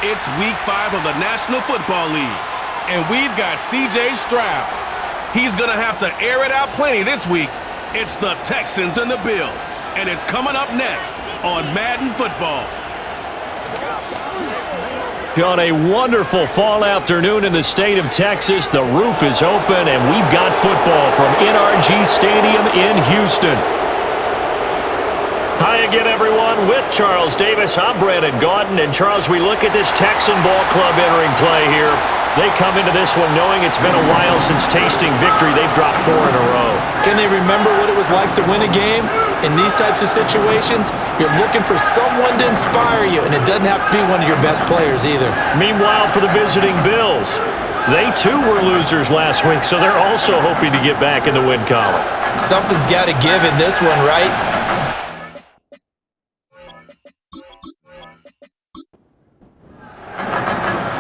It's Week 5 of the National Football League, and we've got C.J. Stroud. He's going to have to air it out plenty this week. It's the Texans and the Bills, and it's coming up next on Madden Football. On a wonderful fall afternoon in the state of Texas, the roof is open, and we've got football from NRG Stadium in Houston. Hi again, everyone. With Charles Davis, I'm Brandon Gaudin. And, Charles, we look at this Texan ball club entering play here. They come into this one knowing it's been a while since tasting victory. They've dropped 4 in a row. Can they remember what it was like to win a game? In these types of situations, you're looking for someone to inspire you, and it doesn't have to be one of your best players either. Meanwhile, for the visiting Bills, they too were losers last week, so they're also hoping to get back in the win column. Something's got to give in this one, right?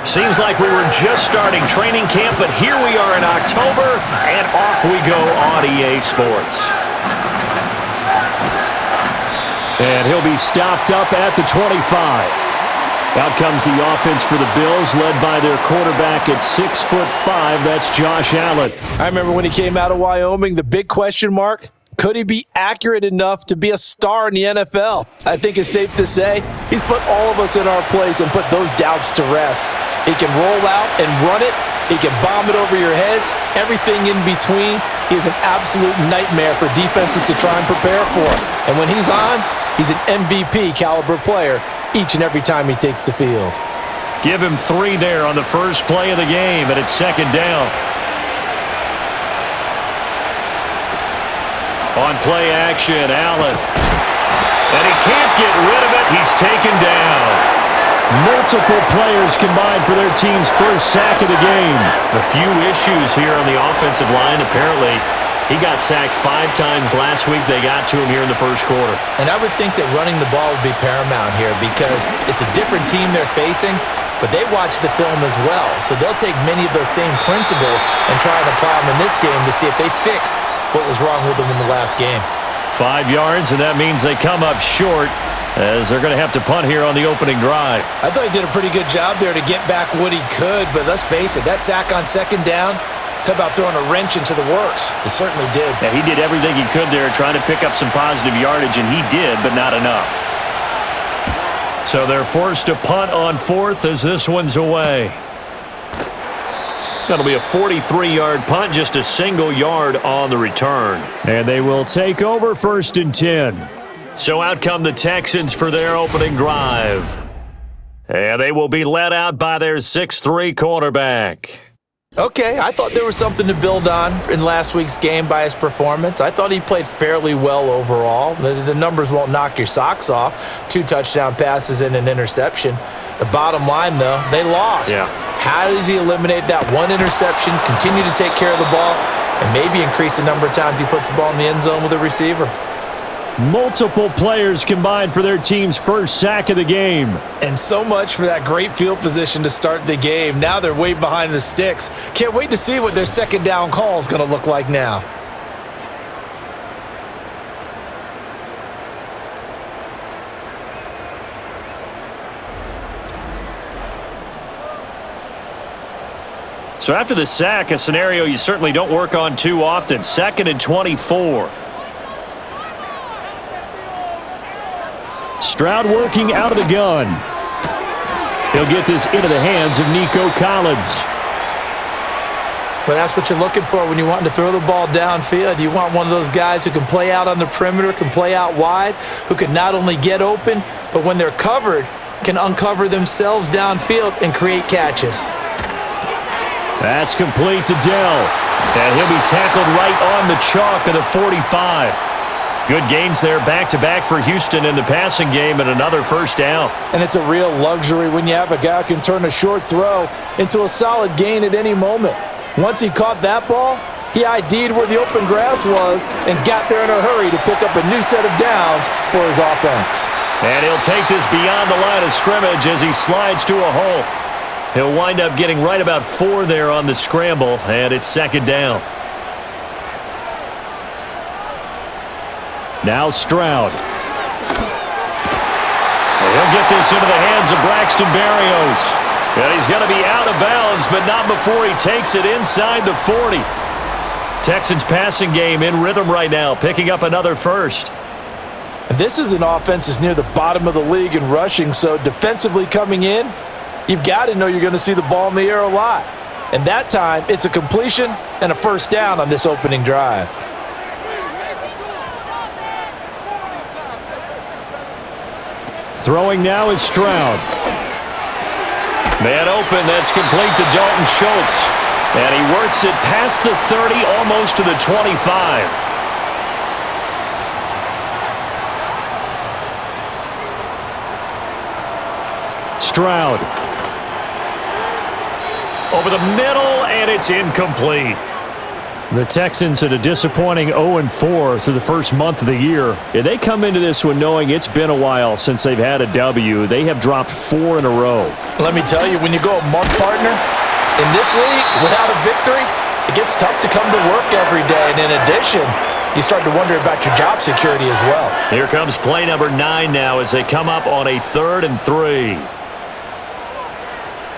Seems like we were just starting training camp, but here we are in October, and off we go on EA Sports. And he'll be stopped up at the 25. Out comes the offense for the Bills, led by their quarterback at 6'5". That's Josh Allen. I remember when he came out of Wyoming, the big question mark, could he be accurate enough to be a star in the NFL? I think it's safe to say he's put all of us in our place and put those doubts to rest. He can roll out and run it. He can bomb it over your heads. Everything in between. He is an absolute nightmare for defenses to try and prepare for. And when he's on, he's an MVP caliber player each and every time he takes the field. Give him 3 there on the first play of the game, and it's second down. On play action, Allen. And he can't get rid of it. He's taken down. Multiple players combined for their team's first sack of the game. A few issues here on the offensive line. Apparently, he got sacked 5 times last week. They got to him here in the first quarter. And I would think that running the ball would be paramount here because it's a different team they're facing, but they watch the film as well. So they'll take many of those same principles and try and apply them in this game to see if they fixed what was wrong with them in the last game. 5 yards, and that means they come up short, as they're going to have to punt here on the opening drive. I thought he did a pretty good job there to get back what he could, but let's face it, that sack on second down, talk about throwing a wrench into the works. He certainly did. Yeah, he did everything he could there, trying to pick up some positive yardage, and he did, but not enough. So they're forced to punt on 4th as this one's away. That'll be a 43-yard punt, just a single yard on the return. And they will take over 1st and 10. So out come the Texans for their opening drive. And they will be led out by their 6'3" quarterback. Okay, I thought there was something to build on in last week's game by his performance. I thought he played fairly well overall. The numbers won't knock your socks off. 2 touchdown passes and an interception. The bottom line, though, they lost. Yeah. How does he eliminate that 1 interception, continue to take care of the ball, and maybe increase the number of times he puts the ball in the end zone with a receiver? Multiple players combined for their team's first sack of the game. And so much for that great field position to start the game. Now they're way behind the sticks. Can't wait to see what their second down call is going to look like now. So after the sack, a scenario you certainly don't work on too often. 2nd and 24. Stroud working out of the gun. He'll get this into the hands of Nico Collins. But that's what you're looking for when you want to throw the ball downfield. You want one of those guys who can play out on the perimeter, can play out wide, who can not only get open, but when they're covered, can uncover themselves downfield and create catches. That's complete to Dell. And he'll be tackled right on the chalk of the 45. Good gains there back-to-back for Houston in the passing game and another first down. And it's a real luxury when you have a guy who can turn a short throw into a solid gain at any moment. Once he caught that ball, he ID'd where the open grass was and got there in a hurry to pick up a new set of downs for his offense. And he'll take this beyond the line of scrimmage as he slides to a hole. He'll wind up getting right about 4 there on the scramble, and it's second down. Now Stroud. He'll get this into the hands of Braxton Berrios. And he's going to be out of bounds, but not before he takes it inside the 40. Texans passing game in rhythm right now, picking up another first. And this is an offense that's near the bottom of the league in rushing, so defensively coming in, you've got to know you're going to see the ball in the air a lot. And that time, it's a completion and a first down on this opening drive. Throwing now is Stroud. Man open, that's complete to Dalton Schultz. And he works it past the 30, almost to the 25. Stroud. Over the middle, and it's incomplete. The Texans at a disappointing 0-4 through the first month of the year. And they come into this one knowing it's been a while since they've had a W. They have dropped 4 in a row. Let me tell you, when you go a month partner in this league without a victory, it gets tough to come to work every day. And in addition, you start to wonder about your job security as well. Here comes play number 9 now as they come up on a 3rd and 3.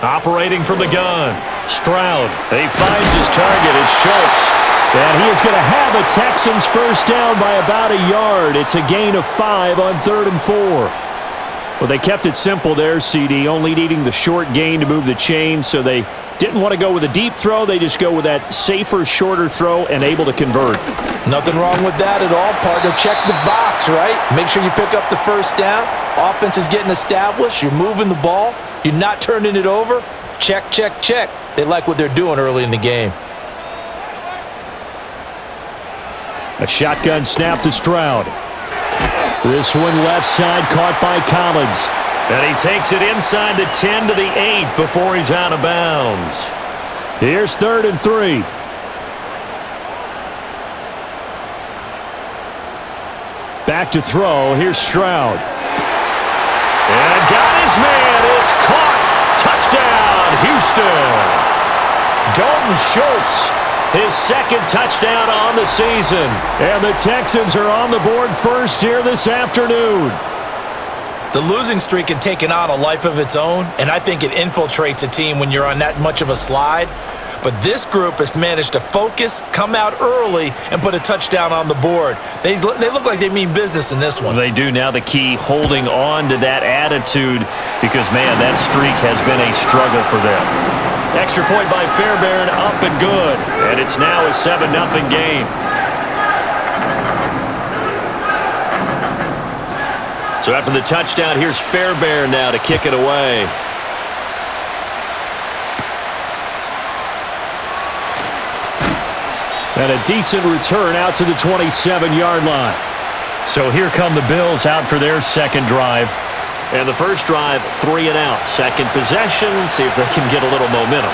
Operating from the gun, Stroud. He finds his target. It's Schultz. And he is going to have a Texans first down by about a yard. It's a gain of 5 on 3rd and 4. Well, they kept it simple there, CD, only needing the short gain to move the chain, so they didn't want to go with a deep throw. They just go with that safer, shorter throw and able to convert. Nothing wrong with that at all, partner. Check the box, right? Make sure you pick up the first down. Offense is getting established. You're moving the ball. You're not turning it over. Check, check, check. They like what they're doing early in the game. A shotgun snap to Stroud. This one left side caught by Collins. And he takes it inside the 10 to the 8 before he's out of bounds. Here's 3rd and 3. Back to throw. Here's Stroud. And got his man. It's caught. Touchdown, Houston. Dalton Schultz, his 2nd touchdown on the season. And the Texans are on the board first here this afternoon. The losing streak had taken on a life of its own, and I think it infiltrates a team when you're on that much of a slide. But this group has managed to focus, come out early, and put a touchdown on the board. They look like they mean business in this one. They do. Now the key, holding on to that attitude, because, man, that streak has been a struggle for them. Extra point by Fairbairn, up and good. And it's now a 7-0 game. So after the touchdown, here's Fairbairn now to kick it away. And a decent return out to the 27-yard line. So here come the Bills out for their 2nd drive. And the first drive, 3 and out. 2nd possession, see if they can get a little momentum.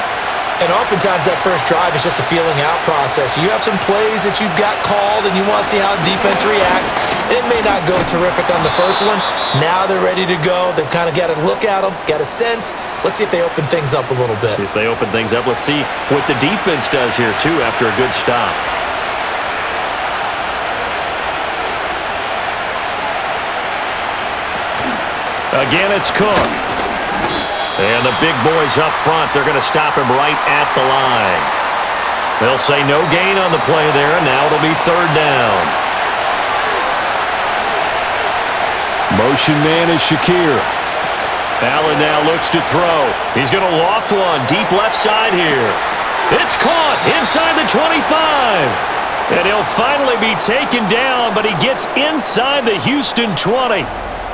And oftentimes that first drive is just a feeling out process. You have some plays that you've got called and you want to see how the defense reacts. It may not go terrific on the first one. Now they're ready to go. They've kind of got to look at them, got a sense. Let's see if they open things up a little bit. See if they open things up. Let's see what the defense does here, too, after a good stop. Again, it's Cook. And the big boys up front, they're going to stop him right at the line. They'll say no gain on the play there, and now it'll be 3rd down. Motion man is Shakir. Allen now looks to throw. He's going to loft one deep left side here. It's caught inside the 25. And he'll finally be taken down, but he gets inside the Houston 20.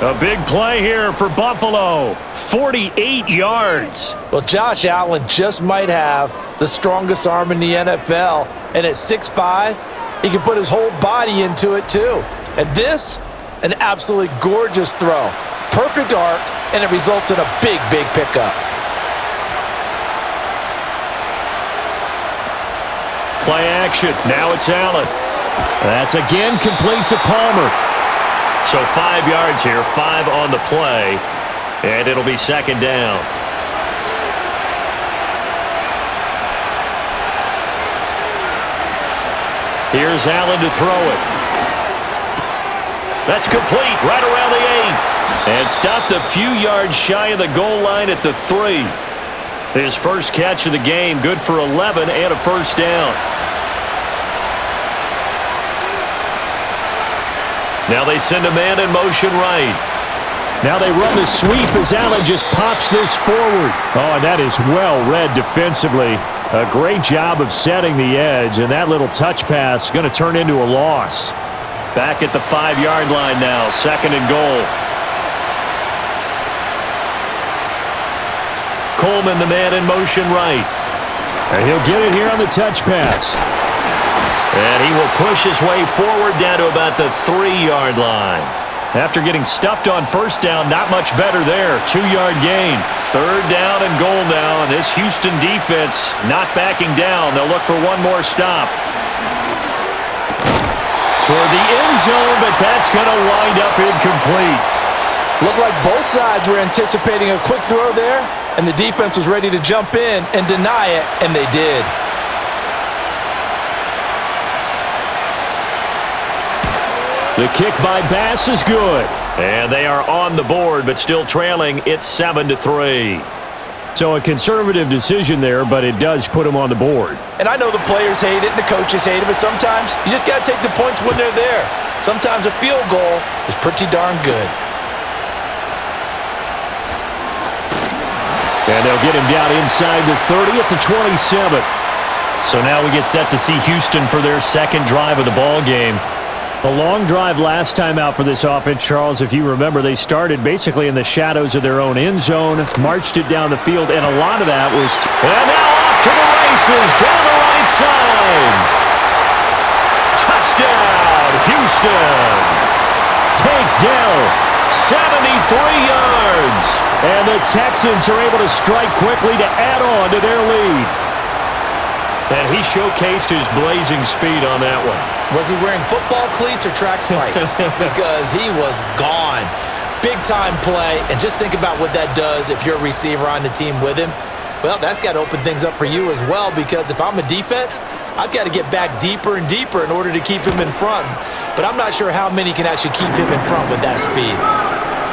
A big play here for Buffalo. 48 yards. Well, Josh Allen just might have the strongest arm in the NFL. And at 6'5", he can put his whole body into it too. And this, an absolutely gorgeous throw. Perfect arc, and it results in a big, big pickup. Play action. Now it's Allen. That's again complete to Palmer. So 5 yards here, 5 on the play, and it'll be 2nd down. Here's Allen to throw it. That's complete right around the 8. And stopped a few yards shy of the goal line at the 3. His first catch of the game, good for 11 and a first down. Now they send a man in motion right. Now they run the sweep as Allen just pops this forward. Oh, and that is well read defensively. A great job of setting the edge, and that little touch pass is going to turn into a loss. Back at the 5-yard line now, 2nd and goal. Coleman, the man in motion right. And he'll get it here on the touch pass. And he will push his way forward down to about the 3-yard line. After getting stuffed on first down, not much better there. 2-yard gain. 3rd down and goal now. And this Houston defense not backing down. They'll look for one more stop. Toward the end zone, but that's going to wind up incomplete. Looked like both sides were anticipating a quick throw there, and the defense was ready to jump in and deny it, and they did. The kick by Bass is good. And they are on the board, but still trailing. It's 7-3. So a conservative decision there, but it does put them on the board. And I know the players hate it and the coaches hate it, but sometimes you just got to take the points when they're there. Sometimes a field goal is pretty darn good. And they'll get him down inside the 30 at the 27. So now we get set to see Houston for their second drive of the ball game. A long drive last time out for this offense, Charles. If you remember, they started basically in the shadows of their own end zone, marched it down the field, and a lot of that was... And now off to the races, down the right side. Touchdown, Houston. Take Dell. 73 yards. And the Texans are able to strike quickly to add on to their lead. And he showcased his blazing speed on that one. Was he wearing football cleats or track spikes? Because he was gone. Big-time play, and just think about what that does if you're a receiver on the team with him. Well, that's got to open things up for you as well, because if I'm a defense, I've got to get back deeper and deeper in order to keep him in front. But I'm not sure how many can actually keep him in front with that speed.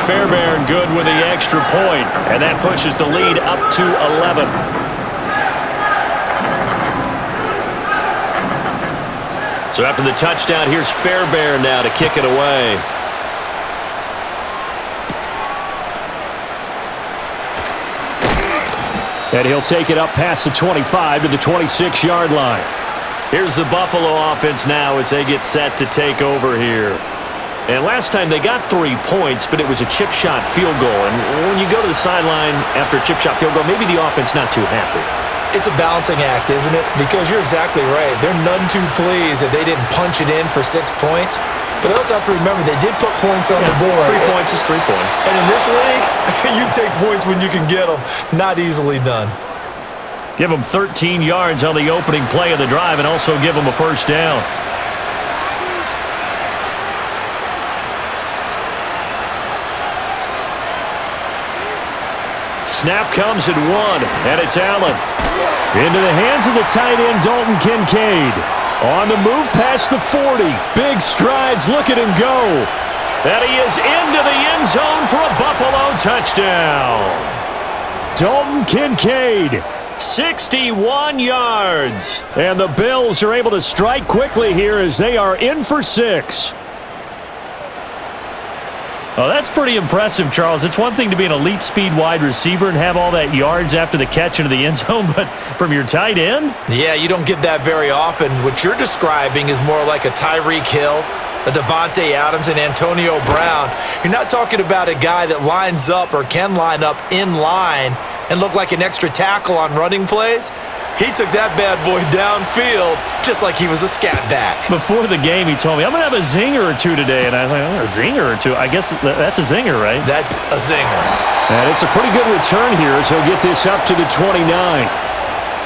Fairbairn good with the extra point, and that pushes the lead up to 11. So after the touchdown, here's Fairbairn now to kick it away. And he'll take it up past the 25 to the 26-yard line. Here's the Buffalo offense now as they get set to take over here. And last time they got 3 points, but it was a chip shot field goal. And when you go to the sideline after a chip shot field goal, maybe the offense not too happy. It's a balancing act, isn't it? Because you're exactly right. They're none too pleased that they didn't punch it in for 6 points. But they also have to remember they did put points on the board. 3 points is 3 points. And in this league, you take points when you can get them. Not easily done. Give them 13 yards on the opening play of the drive and also give them a first down. Snap comes at 1, and it's Allen. Into the hands of the tight end, Dalton Kincaid. On the move past the 40. Big strides. Look at him go. And he is into the end zone for a Buffalo touchdown. Dalton Kincaid. 61 yards. And the Bills are able to strike quickly here as they are in for 6. Oh, that's pretty impressive, Charles. It's one thing to be an elite speed wide receiver and have all that yards after the catch into the end zone, but from your tight end? Yeah, you don't get that very often. What you're describing is more like a Tyreek Hill, a Devontae Adams, and Antonio Brown. You're not talking about a guy that lines up or can line up in line and look like an extra tackle on running plays. He took that bad boy downfield just like he was a scat back. Before the game, he told me, I'm going to have a zinger or two today. And I was like, oh, a zinger or two? I guess that's a zinger, right? That's a zinger. And it's a pretty good return here as he'll get this up to the 29.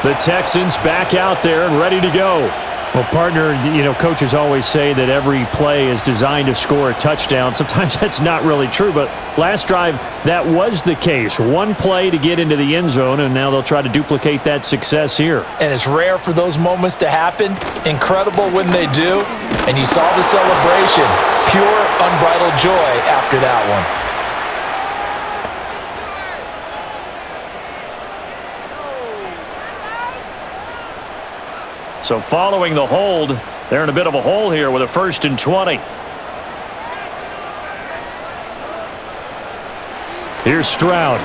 The Texans back out there and ready to go. Well, partner, coaches always say that every play is designed to score a touchdown. Sometimes that's not really true, but last drive, that was the case. One play to get into the end zone, and now they'll try to duplicate that success here. And it's rare for those moments to happen. Incredible when they do. And you saw the celebration. Pure, unbridled joy after that one. So following the hold, they're in a bit of a hole here with a 1st and 20. Here's Stroud.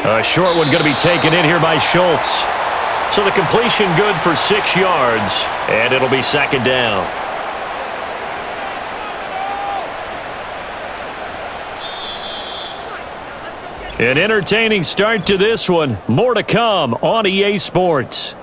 A short one going to be taken in here by Schultz. So the completion good for 6 yards, and it'll be 2nd down. An entertaining start to this one. More to come on EA Sports.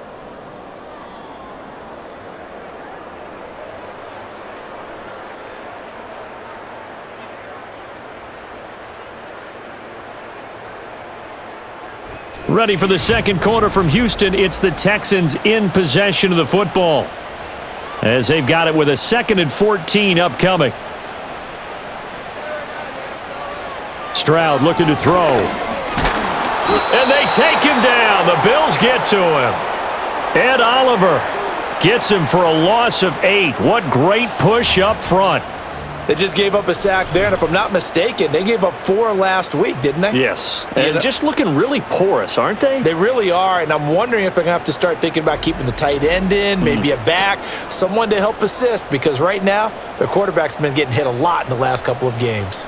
Ready for the second quarter from Houston. It's the Texans in possession of the football, as they've got it with a 2nd and 14 upcoming. Stroud looking to throw. And they take him down. The Bills get to him. Ed Oliver gets him for a loss of 8. What great push up front. They just gave up a sack there, and if I'm not mistaken, they gave up 4 last week, didn't they? Yes. And just looking really porous, aren't they? They really are, and I'm wondering if they're going to have to start thinking about keeping the tight end in, maybe a back, someone to help assist, because right now, their quarterback's been getting hit a lot in the last couple of games.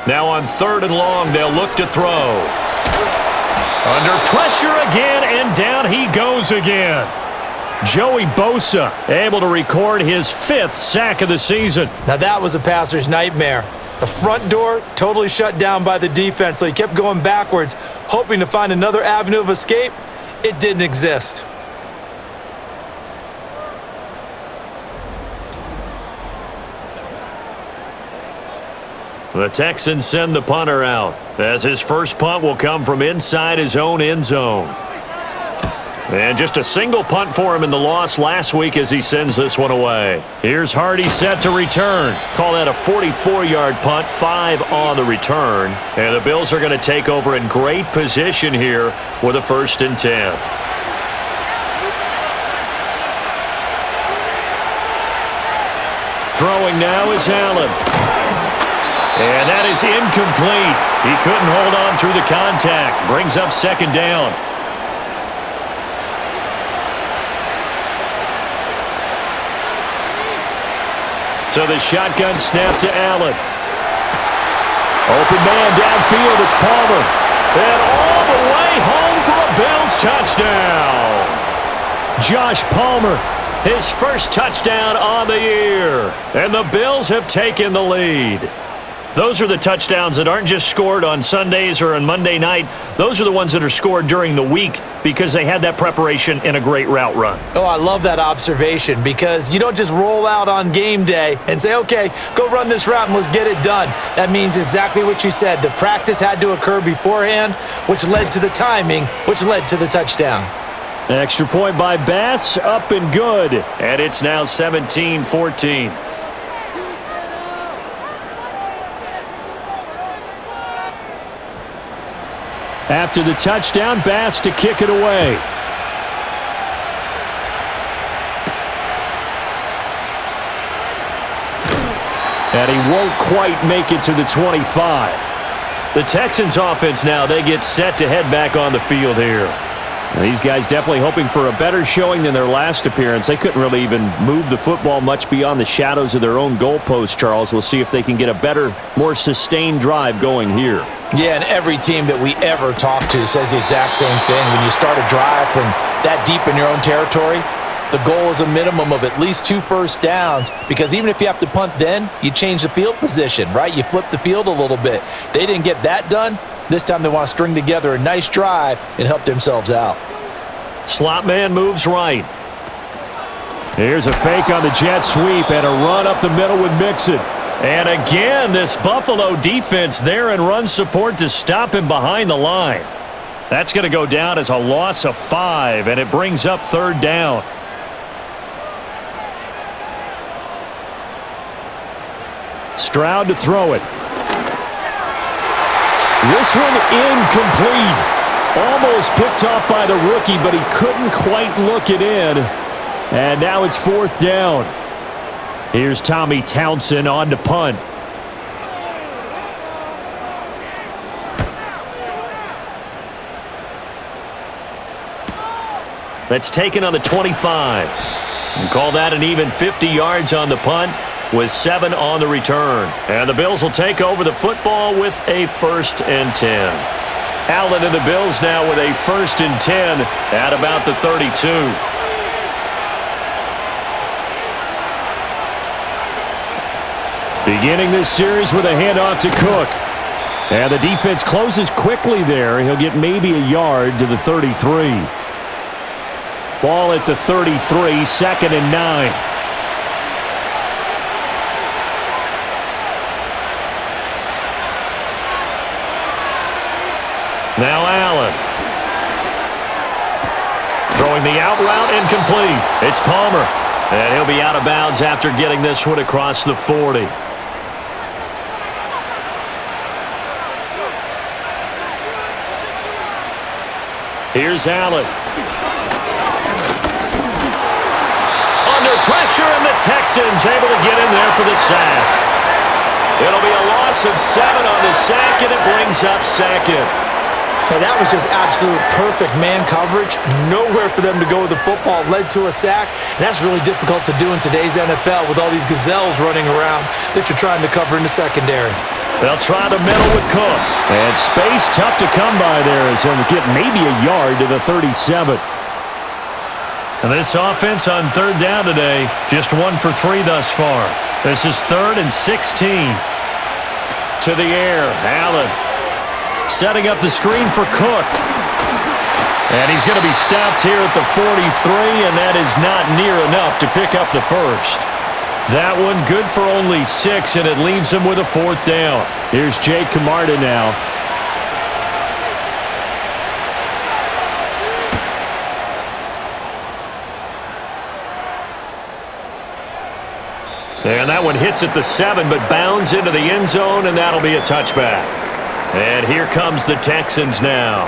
Now on 3rd and long, they'll look to throw. Under pressure again, and down he goes again. Joey Bosa able to record his 5th sack of the season. Now that was a passer's nightmare. The front door totally shut down by the defense, so he kept going backwards, hoping to find another avenue of escape. It didn't exist. The Texans send the punter out, as his first punt will come from inside his own end zone. And just a single punt for him in the loss last week as he sends this one away. Here's Hardy set to return. Call that a 44-yard punt, 5 on the return. And the Bills are going to take over in great position here with a 1st and 10. Throwing now is Allen. And that is incomplete. He couldn't hold on through the contact. Brings up 2nd down. So the shotgun snap to Allen. Open man downfield, it's Palmer. And all the way home for a Bills touchdown. Josh Palmer, his first touchdown on the year. And the Bills have taken the lead. Those are the touchdowns that aren't just scored on Sundays or on Monday night. Those are the ones that are scored during the week because they had that preparation and a great route run. Oh, I love that observation, because you don't just roll out on game day and say, okay, go run this route and let's get it done. That means exactly what you said. The practice had to occur beforehand, which led to the timing, which led to the touchdown. Extra point by Bass, up and good. And it's now 17-14. After the touchdown, Bass to kick it away. And he won't quite make it to the 25. The Texans offense now, they get set to head back on the field here. Now, these guys definitely hoping for a better showing than their last appearance. They couldn't really even move the football much beyond the shadows of their own goalpost, Charles. We'll see if they can get a better, more sustained drive going here. Yeah, and every team that we ever talk to says the exact same thing. When you start a drive from that deep in your own territory, the goal is a minimum of at least 2 first downs, because even if you have to punt then, you change the field position, right? You flip the field a little bit. They didn't get that done. This time they want to string together a nice drive and help themselves out. Slot man moves right. Here's a fake on the jet sweep and a run up the middle with Mixon. And again, this Buffalo defense there in run support to stop him behind the line. That's going to go down as a loss of 5, and it brings up 3rd down. Stroud to throw it. This one incomplete. Almost picked off by the rookie, but he couldn't quite look it in. And now it's 4th down. Here's Tommy Townsend on to punt. that's taken on the 25. And call that an even 50 yards on the punt with 7 on the return. And the Bills will take over the football with a 1st and 10. Allen and the Bills now with a 1st and 10 at about the 32. Beginning this series with a handoff to Cook. And the defense closes quickly there. He'll get maybe a yard to the 33. Ball at the 33, 2nd and 9. Now Allen. Throwing the out route incomplete. It's Palmer. And he'll be out of bounds after getting this one across the 40. Here's Allen. Under pressure, and the Texans able to get in there for the sack. It'll be a loss of 7 on the sack, and it brings up 2nd. And that was just absolute perfect man coverage. Nowhere for them to go with the football. Led to a sack. And that's really difficult to do in today's NFL with all these gazelles running around that you're trying to cover in the secondary. They'll try the middle with Cook. And space tough to come by there as he'll get maybe a yard to the 37. And this offense on 3rd down today, just 1 for 3 thus far. This is 3rd and 16. To the air, Allen. Setting up the screen for Cook. And he's going to be stopped here at the 43, and that is not near enough to pick up the 1st. That one good for only 6, and it leaves him with a 4th down. Here's Jake Camarda now. And that one hits at the 7, but bounds into the end zone, and that'll be a touchback. And here comes the Texans now.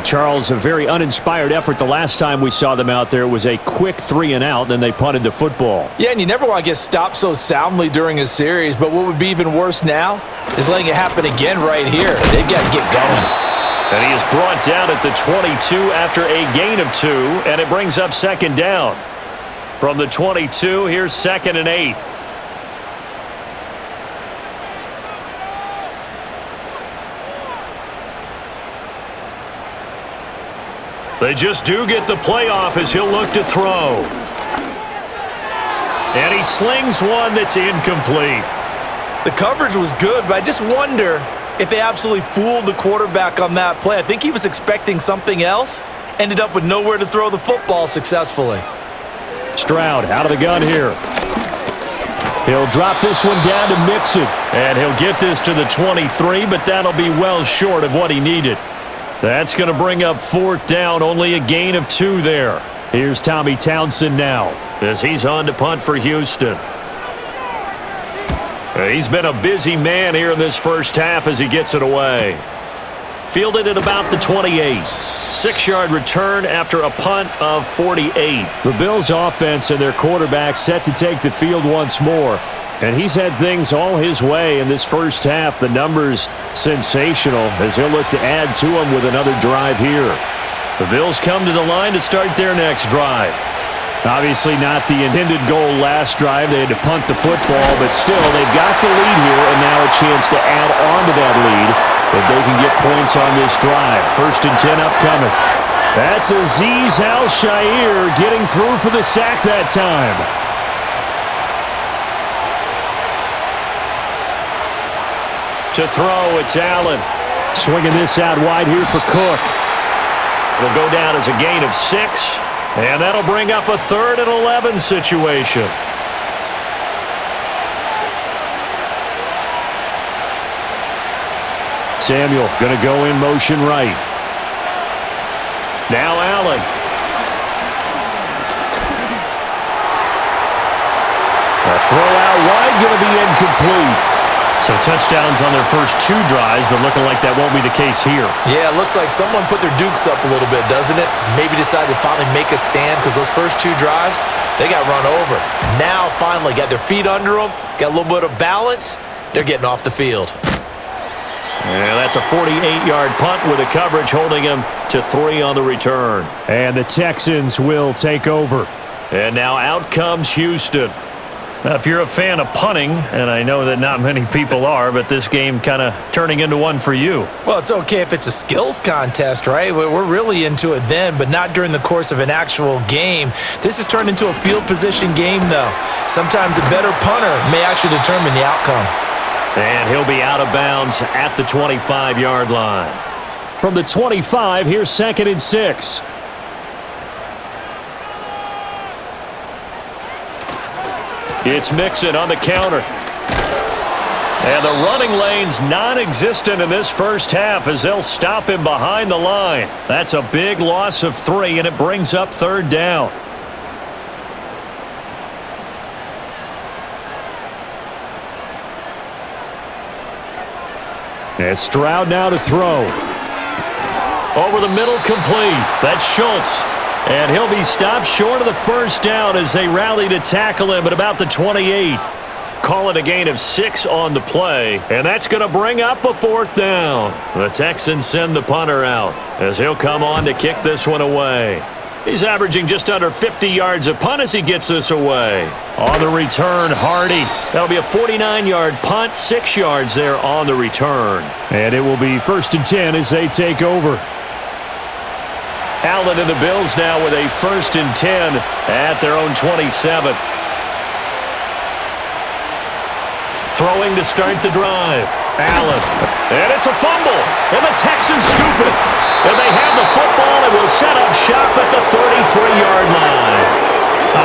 Charles, a very uninspired effort the last time we saw them out there. It was a quick 3 and out, then they punted the football. Yeah, and you never want to get stopped so soundly during a series, but what would be even worse now is letting it happen again right here. They've got to get going. And he is brought down at the 22 after a gain of 2, and it brings up 2nd down. From the 22, here's 2nd and 8. They just do get the playoff as he'll look to throw. And he slings one that's incomplete. The coverage was good, but I just wonder if they absolutely fooled the quarterback on that play. I think he was expecting something else. Ended up with nowhere to throw the football successfully. Stroud out of the gun here. He'll drop this one down to Mixon. And he'll get this to the 23, but that'll be well short of what he needed. That's going to bring up 4th down, only a gain of 2 there. Here's Tommy Townsend now as he's on to punt for Houston. He's been a busy man here in this first half as he gets it away. Fielded at about the 28. 6-yard return after a punt of 48. The Bills' offense and their quarterback set to take the field once more. And he's had things all his way in this first half. The numbers sensational as he'll look to add to them with another drive here. The Bills come to the line to start their next drive. Obviously not the intended goal last drive. They had to punt the football, but still they've got the lead here and now a chance to add on to that lead if they can get points on this drive. 1st and 10 upcoming. That's Azeez Al-Shaair getting through for the sack that time. To throw, it's Allen. Swinging this out wide here for Cook. It'll go down as a gain of 6, and that'll bring up a 3rd and 11 situation. Samuel going to go in motion right. Now Allen. A throw out wide going to be incomplete. So touchdowns on their first 2 drives, but looking like that won't be the case here. Yeah, it looks like someone put their dukes up a little bit, doesn't it? Maybe decided to finally make a stand because those first 2 drives, they got run over. Now, finally, got their feet under them, got a little bit of balance. They're getting off the field. And that's a 48-yard punt with the coverage holding him to 3 on the return. And the Texans will take over. And now out comes Houston. Now, if you're a fan of punting, and I know that not many people are, but this game kind of turning into one for you. Well, it's okay if it's a skills contest, right? We're really into it then, but not during the course of an actual game. This has turned into a field position game, though. Sometimes a better punter may actually determine the outcome. And he'll be out of bounds at the 25-yard line. From the 25, here's 2nd and 6. It's Mixon on the counter. And the running lane's non-existent in this first half as they'll stop him behind the line. That's a big loss of 3, and it brings up 3rd down. And Stroud now to throw. Over the middle, complete. That's Schultz. And he'll be stopped short of the first down as they rally to tackle him at about the 28. Call it a gain of 6 on the play, and that's going to bring up a 4th down. The Texans send the punter out as he'll come on to kick this one away. He's averaging just under 50 yards a punt as he gets this away. On the return, Hardy. That'll be a 49-yard punt, 6 yards there on the return. And it will be 1st and 10 as they take over. Allen and the Bills now with a 1st and 10 at their own 27. Throwing to start the drive. Allen. And it's a fumble. And the Texans scoop it. And they have the football and will set up shop at the 33-yard line.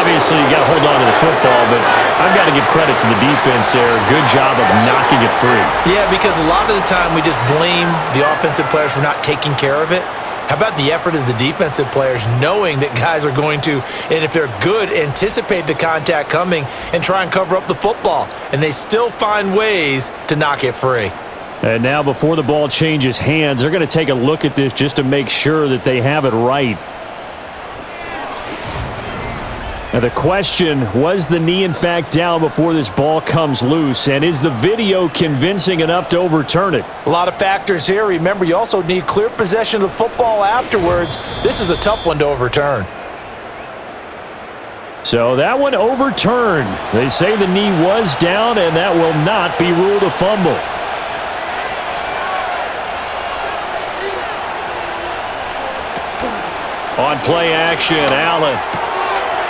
Obviously, you got to hold on to the football, but I've got to give credit to the defense there. Good job of knocking it free. Yeah, because a lot of the time we just blame the offensive players for not taking care of it. How about the effort of the defensive players knowing that guys are going to, and if they're good, anticipate the contact coming and try and cover up the football. And they still find ways to knock it free. And now before the ball changes hands, they're going to take a look at this just to make sure that they have it right. Now the question, was the knee in fact down before this ball comes loose? And is the video convincing enough to overturn it? A lot of factors here. Remember, you also need clear possession of the football afterwards. This is a tough one to overturn. So that one overturned. They say the knee was down, and that will not be ruled a fumble. On play action, Allen.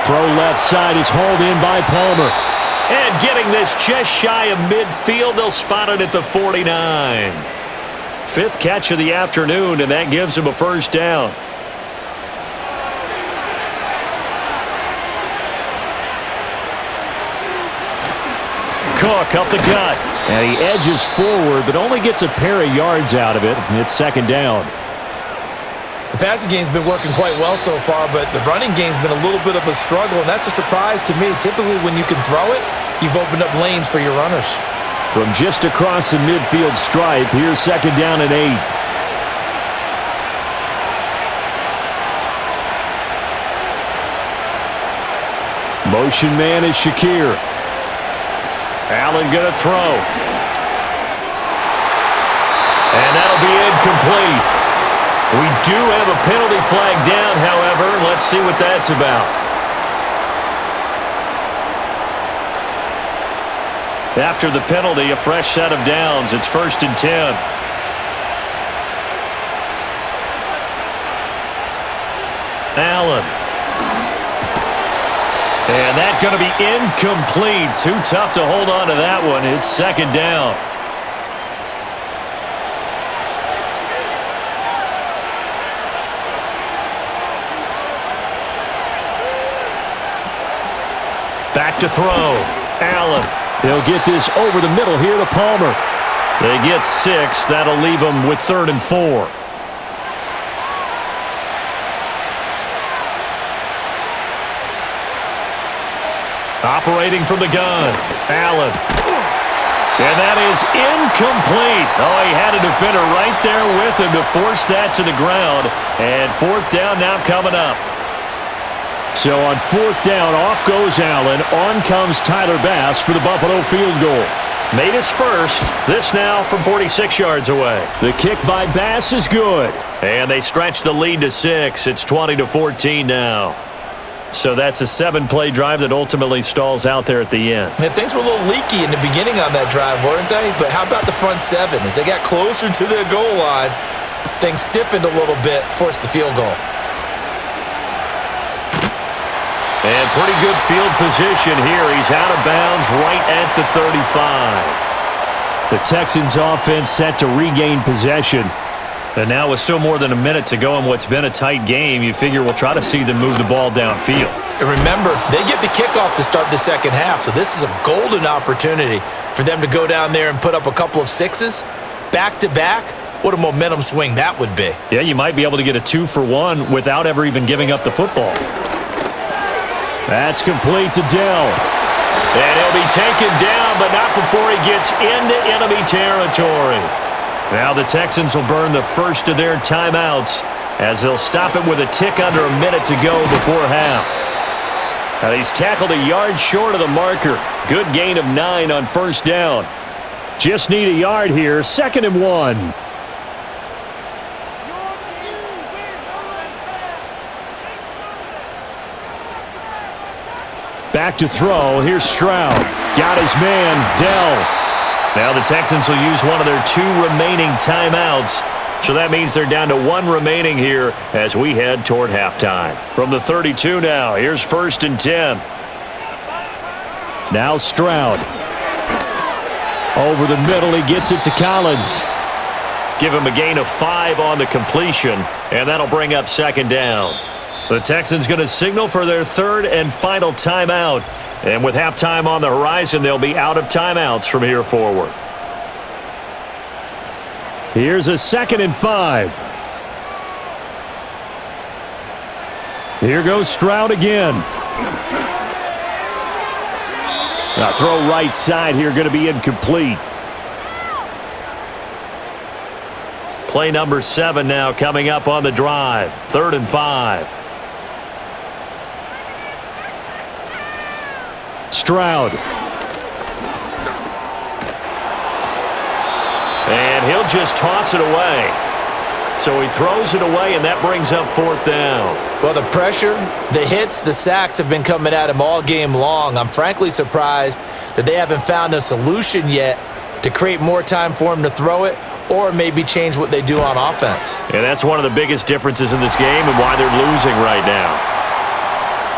Throw left side is hauled in by Palmer. And getting this just shy of midfield, they'll spot it at the 49. 5th catch of the afternoon, and that gives him a 1st down. Cook up the gut. And he edges forward, but only gets a pair of yards out of it. And it's 2nd down. The passing game's been working quite well so far, but the running game's been a little bit of a struggle, and that's a surprise to me. Typically, when you can throw it, you've opened up lanes for your runners. From just across the midfield stripe, here's 2nd down and 8. Motion man is Shakir. Allen gonna throw. And that'll be incomplete. We do have a penalty flag down, however. Let's see what that's about. After the penalty, a fresh set of downs. It's 1st and 10. Allen. And that's going to be incomplete. Too tough to hold on to that one. It's 2nd down. Back to throw. Allen. They'll get this over the middle here to Palmer. They get 6. That'll leave them with 3rd and 4. Operating from the gun. Allen. And that is incomplete. Oh, he had a defender right there with him to force that to the ground. And 4th down now coming up. So on 4th down, off goes Allen. On comes Tyler Bass for the Buffalo field goal. Made his first. This now from 46 yards away. The kick by Bass is good. And they stretch the lead to 6. It's 20-14 now. So that's a 7-play drive that ultimately stalls out there at the end. Yeah, things were a little leaky in the beginning on that drive, weren't they? But how about the front 7? As they got closer to the goal line, things stiffened a little bit, forced the field goal. And pretty good field position here. He's out of bounds right at the 35. The Texans offense set to regain possession. And now with still more than a minute to go in what's been a tight game, you figure we'll try to see them move the ball downfield. And remember, they get the kickoff to start the second half, so this is a golden opportunity for them to go down there and put up a couple of 6s back-to-back. What a momentum swing that would be. Yeah, you might be able to get a 2-for-1 without ever even giving up the football. That's complete to Dell. And he'll be taken down, but not before he gets into enemy territory. Now the Texans will burn the first of their timeouts as they'll stop it with a tick under a minute to go before half. Now he's tackled a yard short of the marker. Good gain of 9 on first down. Just need a yard here. 2nd and 1. Back to throw. Here's Stroud. Got his man, Dell. Now the Texans will use one of their 2 remaining timeouts. So that means they're down to 1 remaining here as we head toward halftime. From the 32 now, here's 1st and 10. Now Stroud. Over the middle, he gets it to Collins. Give him a gain of 5 on the completion, and that'll bring up 2nd down. The Texans going to signal for their 3rd and final timeout. And with halftime on the horizon, they'll be out of timeouts from here forward. Here's a 2nd and 5. Here goes Stroud again. Now throw right side here, going to be incomplete. Play number 7 now coming up on the drive. 3rd and 5. Stroud. And he'll just toss it away. So he throws it away, and that brings up 4th down. Well, the pressure, the hits, the sacks have been coming at him all game long. I'm frankly surprised that they haven't found a solution yet to create more time for him to throw it or maybe change what they do on offense. And that's one of the biggest differences in this game and why they're losing right now.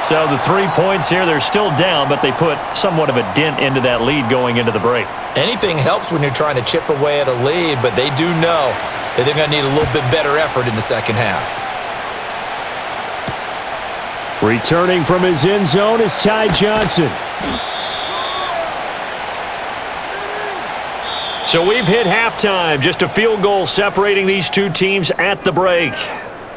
So the 3 points here, they're still down, but they put somewhat of a dent into that lead going into the break. Anything helps when you're trying to chip away at a lead, but they do know that they're going to need a little bit better effort in the second half. Returning from his end zone is Ty Johnson. So we've hit halftime. Just a field goal separating these 2 teams at the break.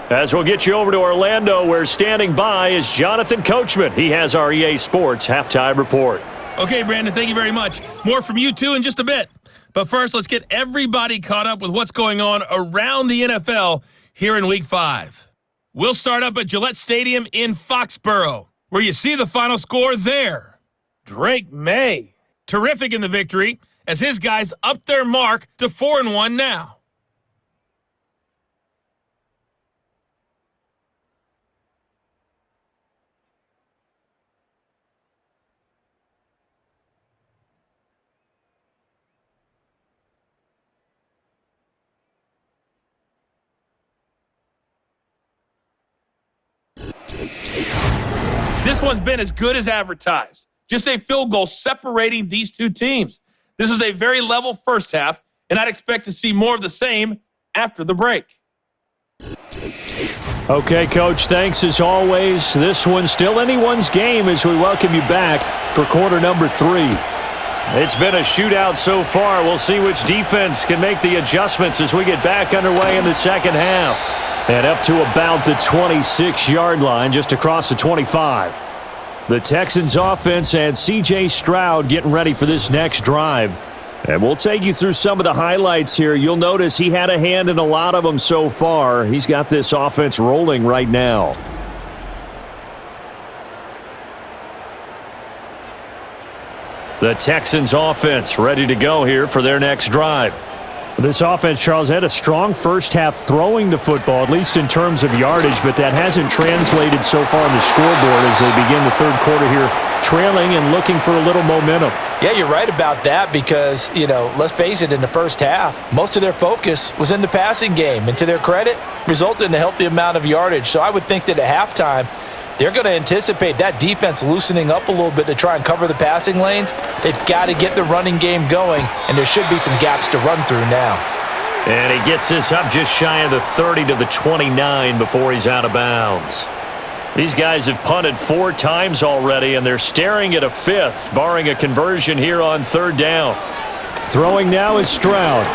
As we'll get you over to Orlando, where standing by is Jonathan Coachman. He has our EA Sports halftime report. Okay, Brandon, thank you very much. More from you two in just a bit. But first, let's get everybody caught up with what's going on around the NFL here in Week 5. We'll start up at Gillette Stadium in Foxborough, where you see the final score there. Drake May, terrific in the victory, as his guys upped their mark to 4-1 now. This one's been as good as advertised. Just a field goal separating these 2 teams. This was a very level first half, and I'd expect to see more of the same after the break. Okay, Coach, thanks as always. This one's still anyone's game as we welcome you back for quarter number 3. It's been a shootout so far. We'll see which defense can make the adjustments as we get back underway in the second half. And up to about the 26-yard line, just across the 25. The Texans offense and C.J. Stroud getting ready for this next drive. And we'll take you through some of the highlights here. You'll notice he had a hand in a lot of them so far. He's got this offense rolling right now. The Texans offense ready to go here for their next drive. This offense, Charles, had a strong first half throwing the football, at least in terms of yardage, but that hasn't translated so far on the scoreboard as they begin the third quarter here, trailing and looking for a little momentum. Yeah, you're right about that because, let's face it, in the first half, most of their focus was in the passing game. And to their credit, resulted in a healthy amount of yardage. So I would think that at halftime, they're going to anticipate that defense loosening up a little bit to try and cover the passing lanes. They've got to get the running game going, and there should be some gaps to run through now. And he gets this up just shy of the 30 to the 29 before he's out of bounds. These guys have punted 4 times already, and they're staring at a 5th, barring a conversion here on third down. Throwing now is Stroud.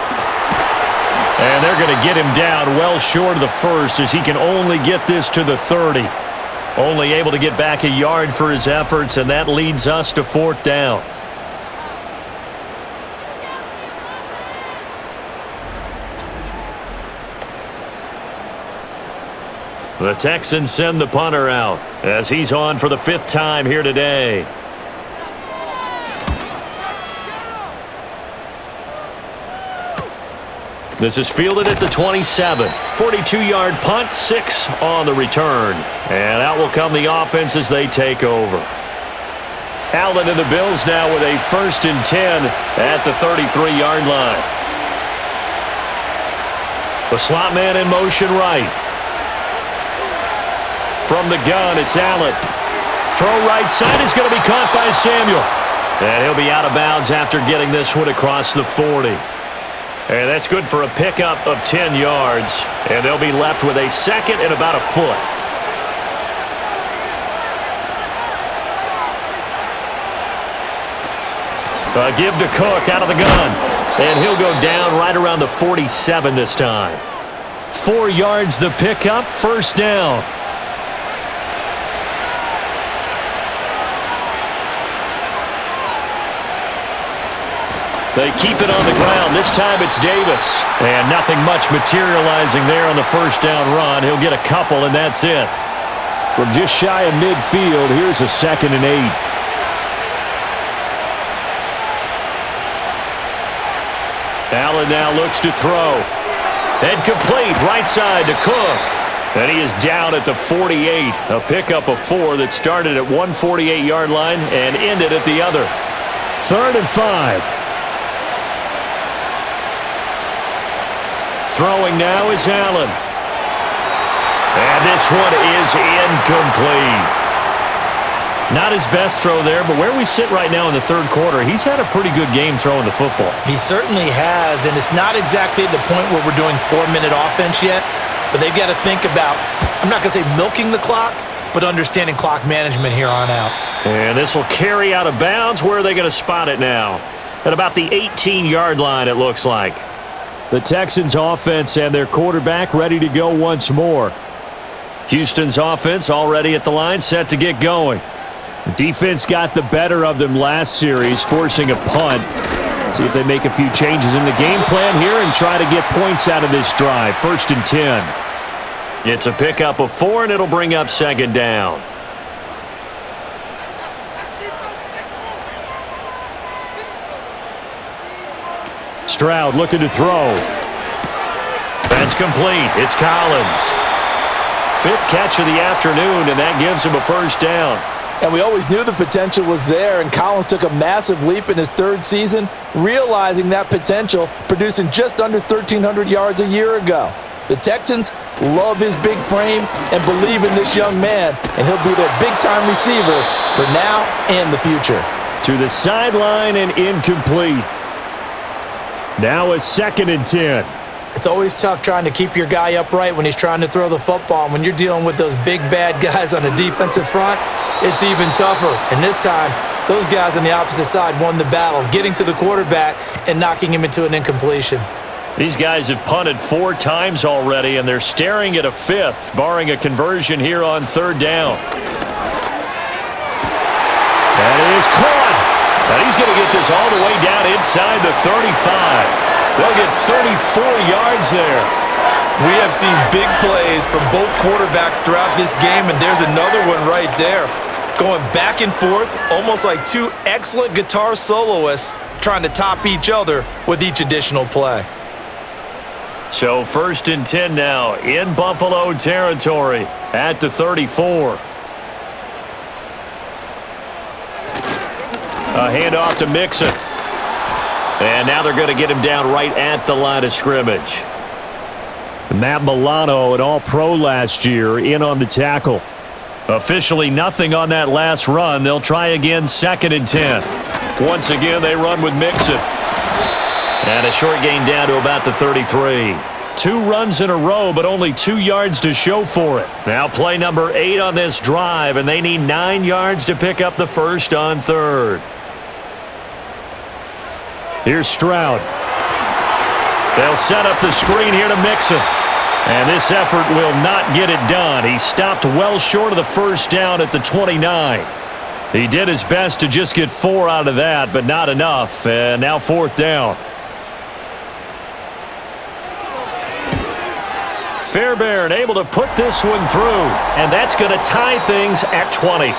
And they're going to get him down well short of the first as he can only get this to the 30. Only able to get back a yard for his efforts, and that leads us to fourth down. The Texans send the punter out as he's on for the 5th time here today. This is fielded at the 27. 42-yard punt, 6 on the return. And out will come the offense as they take over. Allen and the Bills now with a 1st and 10 at the 33-yard line. The slot man in motion right. From the gun, it's Allen. Throw right side is going to be caught by Samuel. And he'll be out of bounds after getting this one across the 40. And that's good for a pickup of 10 yards. And they'll be left with a 2nd and about a foot. A give to Cook out of the gun. And he'll go down right around the 47 this time. 4 yards the pickup, 1st down. They keep it on the ground. This time it's Davis. And nothing much materializing there on the 1st down run. He'll get a couple, and that's it. From just shy of midfield, here's a 2nd and 8. Allen now looks to throw. And complete, right side to Cook. And he is down at the 48. A pickup of 4 that started at 148-yard line and ended at the other. 3rd and 5. Throwing now is Allen. And this one is incomplete. Not his best throw there, but where we sit right now in the 3rd quarter, he's had a pretty good game throwing the football. He certainly has, and it's not exactly at the point where we're doing 4-minute offense yet, but they've got to think about, I'm not going to say milking the clock, but understanding clock management here on out. And this will carry out of bounds. Where are they going to spot it now? At about the 18-yard line, it looks like. The Texans offense and their quarterback ready to go once more. Houston's offense already at the line, set to get going. The defense got the better of them last series, forcing a punt. See if they make a few changes in the game plan here and try to get points out of this drive. 1st and 10. It's a pickup of 4, and it'll bring up 2nd down. Stroud looking to throw. That's complete. It's Collins. 5th catch of the afternoon, and that gives him a 1st down. And we always knew the potential was there, and Collins took a massive leap in his 3rd season, realizing that potential, producing just under 1,300 yards a year ago. The Texans love his big frame and believe in this young man, and he'll be their big-time receiver for now and the future. To the sideline and incomplete. Now a 2nd and 10. It's always tough trying to keep your guy upright when he's trying to throw the football. And when you're dealing with those big, bad guys on the defensive front, it's even tougher. And this time, those guys on the opposite side won the battle, getting to the quarterback and knocking him into an incompletion. These guys have punted 4 times already, and they're staring at a 5th, barring a conversion here on 3rd down. That is caught. And he's going to get this all the way down inside the 35. They'll get 34 yards there. We have seen big plays from both quarterbacks throughout this game, and there's another one right there. going back and forth, almost like two excellent guitar soloists trying to top each other with each additional play. So 1st and 10 now in Buffalo territory at the 34. A handoff to Mixon. And now they're going to get him down right at the line of scrimmage. Matt Milano, an All-Pro last year, in on the tackle. Officially nothing on that last run. They'll try again 2nd and 10. Once again, they run with Mixon. And a short gain down to about the 33. 2 runs in a row, but only 2 yards to show for it. Now play number 8 on this drive, and they need 9 yards to pick up the first on 3rd. Here's Stroud. They'll set up the screen here to Mixon. And this effort will not get it done. He stopped well short of the first down at the 29. He did his best to just get 4 out of that, but not enough. And now 4th down. Fairbairn able to put this one through. And that's going to tie things at 20.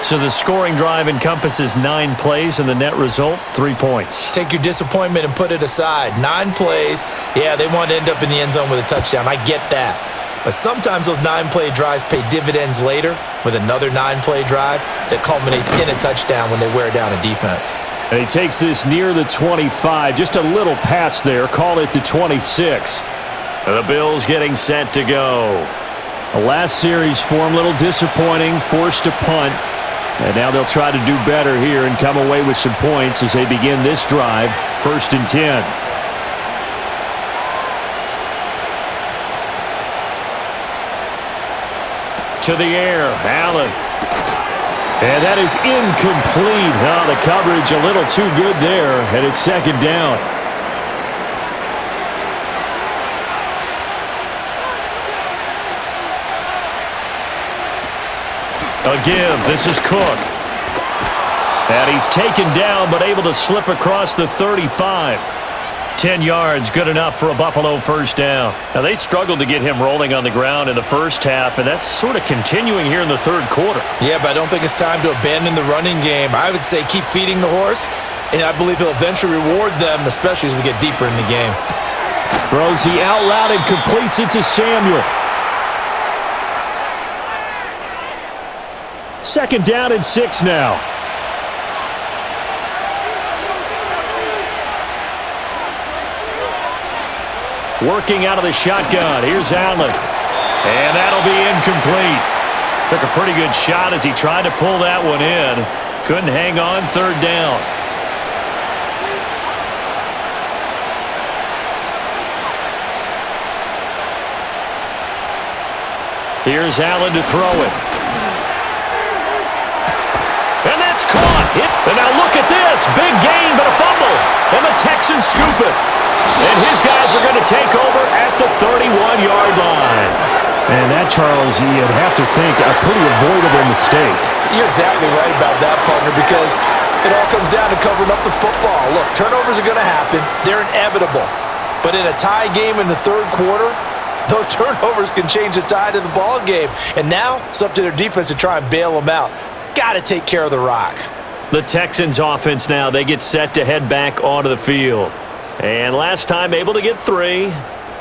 So the scoring drive encompasses 9 plays, and the net result, 3 points. Take your disappointment and put it aside. 9 plays, yeah, they want to end up in the end zone with a touchdown. I get that. But sometimes those 9-play drives pay dividends later with another 9-play drive that culminates in a touchdown when they wear down a defense. And he takes this near the 25. Just a little pass there. Call it the 26. The Bills getting set to go. The last series for him, a little disappointing. Forced a punt. And now they'll try to do better here and come away with some points as they begin this drive. 1st and 10. To the air, Allen. And that is incomplete. Oh, the coverage a little too good there, and it's 2nd down. A give. This is Cook. And he's taken down, but able to slip across the 35. 10 yards, good enough for a Buffalo first down. Now, they struggled to get him rolling on the ground in the first half, and that's sort of continuing here in the 3rd quarter. Yeah, but I don't think it's time to abandon the running game. I would say keep feeding the horse, and I believe he'll eventually reward them, especially as we get deeper in the game. Throws the out loud and completes it to Samuel. 2nd down and 6 now. Working out of the shotgun. Here's Allen. And that'll be incomplete. Took a pretty good shot as he tried to pull that one in. Couldn't hang on. 3rd down. Here's Allen to throw it. And that's caught. And now look at this. Big gain, but a fumble. And the Texans scoop it. And his guys are going to take over at the 31-yard line. And that, Charles, you'd have to think a pretty avoidable mistake. You're exactly right about that, partner, because it all comes down to covering up the football. Look, turnovers are going to happen. They're inevitable. But in a tie game in the 3rd quarter, those turnovers can change the tide of the ball game. And now it's up to their defense to try and bail them out. Got to take care of the rock. The Texans offense now, they get set to head back onto the field. And last time able to get 3.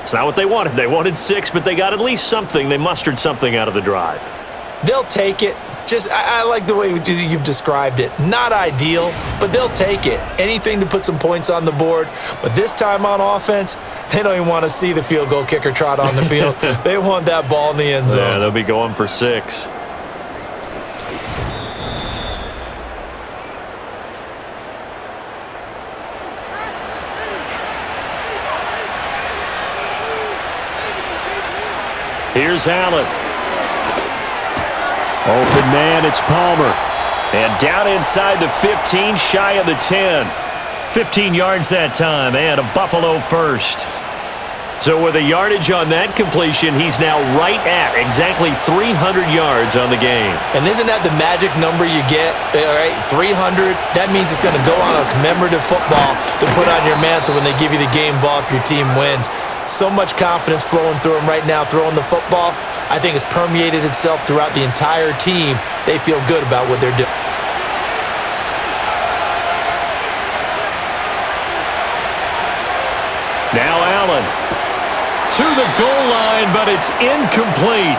It's not what they wanted. They wanted 6, but they got at least something. They mustered something out of the drive. They'll take it. I like the way you've described it. Not ideal, but they'll take it. Anything to put some points on the board. But this time on offense, they don't even want to see the field goal kicker trot on the field. They want that ball in the end zone. Yeah, they'll be going for 6. Here's Allen. Open man, it's Palmer. And down inside the 15, shy of the 10. 15 yards that time, and a Buffalo first. So with a yardage on that completion, he's now right at exactly 300 yards on the game. And isn't that the magic number you get, all right, 300? That means it's going to go on a commemorative football to put on your mantle when they give you the game ball if your team wins. So much confidence flowing through him right now, throwing the football. I think it's permeated itself throughout the entire team. They feel good about what they're doing. Now Allen to the goal line, but it's incomplete.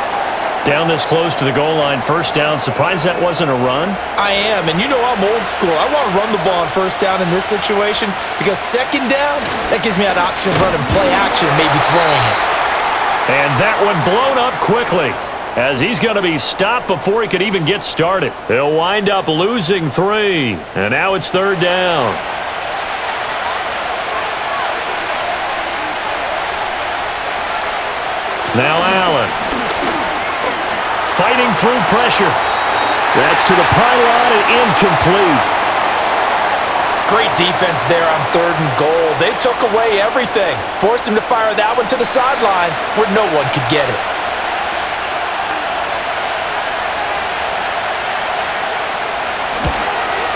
Down this close to the goal line, first down. Surprised that wasn't a run? I am, and you know I'm old school. I want to run the ball on first down in this situation because second down, that gives me an option of running play action and maybe throwing it. And that one blown up quickly as he's going to be stopped before he could even get started. He'll wind up losing 3, and now it's third down. Now Allen. Fighting through pressure. That's to the pylon and incomplete. Great defense there on 3rd and goal. They took away everything. Forced him to fire that one to the sideline where no one could get it.